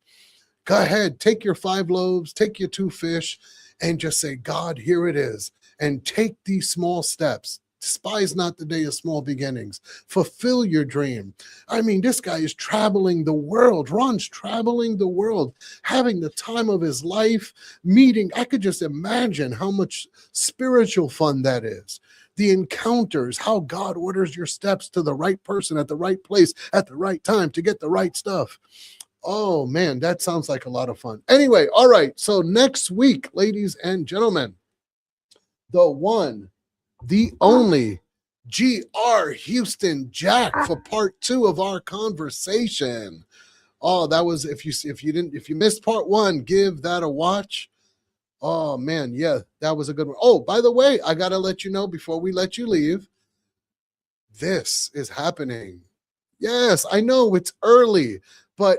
Go ahead, take your 5 loaves, take your 2 fish, and just say, God, here it is. And take these small steps. Despise not the day of small beginnings. Fulfill your dream. I mean, this guy is traveling the world. Ron's traveling the world, having the time of his life, meeting. I could just imagine how much spiritual fun that is. The encounters, how God orders your steps to the right person at the right place at the right time to get the right stuff. Oh man, that sounds like a lot of fun. Anyway, all right. So next week, ladies and gentlemen, the one, the only G.R. Houston Jack for part 2 of our conversation. Oh, that was if you missed part 1, give that a watch. Oh man, yeah, that was a good one. Oh, by the way, I gotta let you know before we let you leave, this is happening. Yes, I know it's early, but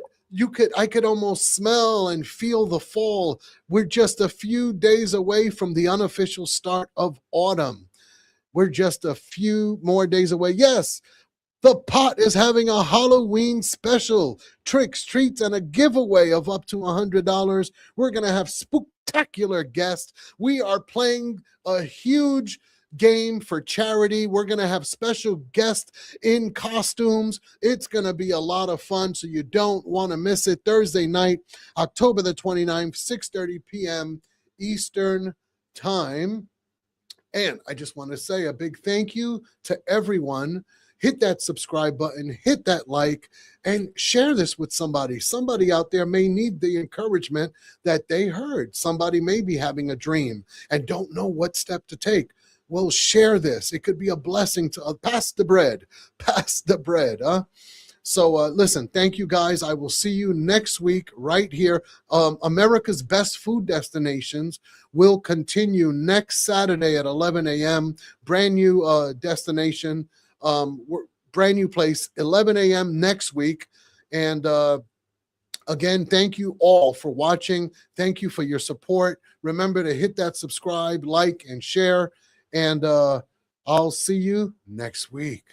I could almost smell and feel the fall. We're just a few days away from the unofficial start of autumn. We're just a few more days away. Yes, the pot is having a Halloween special, tricks, treats, and a giveaway of up to $100. We're going to have spectacular guests. We are playing a huge game for charity. We're going to have special guests in costumes. It's going to be a lot of fun, so you don't want to miss it. Thursday night, October the 29th, 6:30 p.m. Eastern Time. And I just want to say a big thank you to everyone. Hit that subscribe button, hit that like, and share this with somebody. Somebody out there may need the encouragement that they heard. Somebody may be having a dream and don't know what step to take. Well, share this. It could be a blessing to pass the bread. Pass the bread, huh? So listen, thank you guys. I will see you next week right here. America's Best Food Destinations will continue next Saturday at 11 a.m. Brand new destination, brand new place, 11 a.m. next week. And again, thank you all for watching. Thank you for your support. Remember to hit that subscribe, like, and share. And I'll see you next week.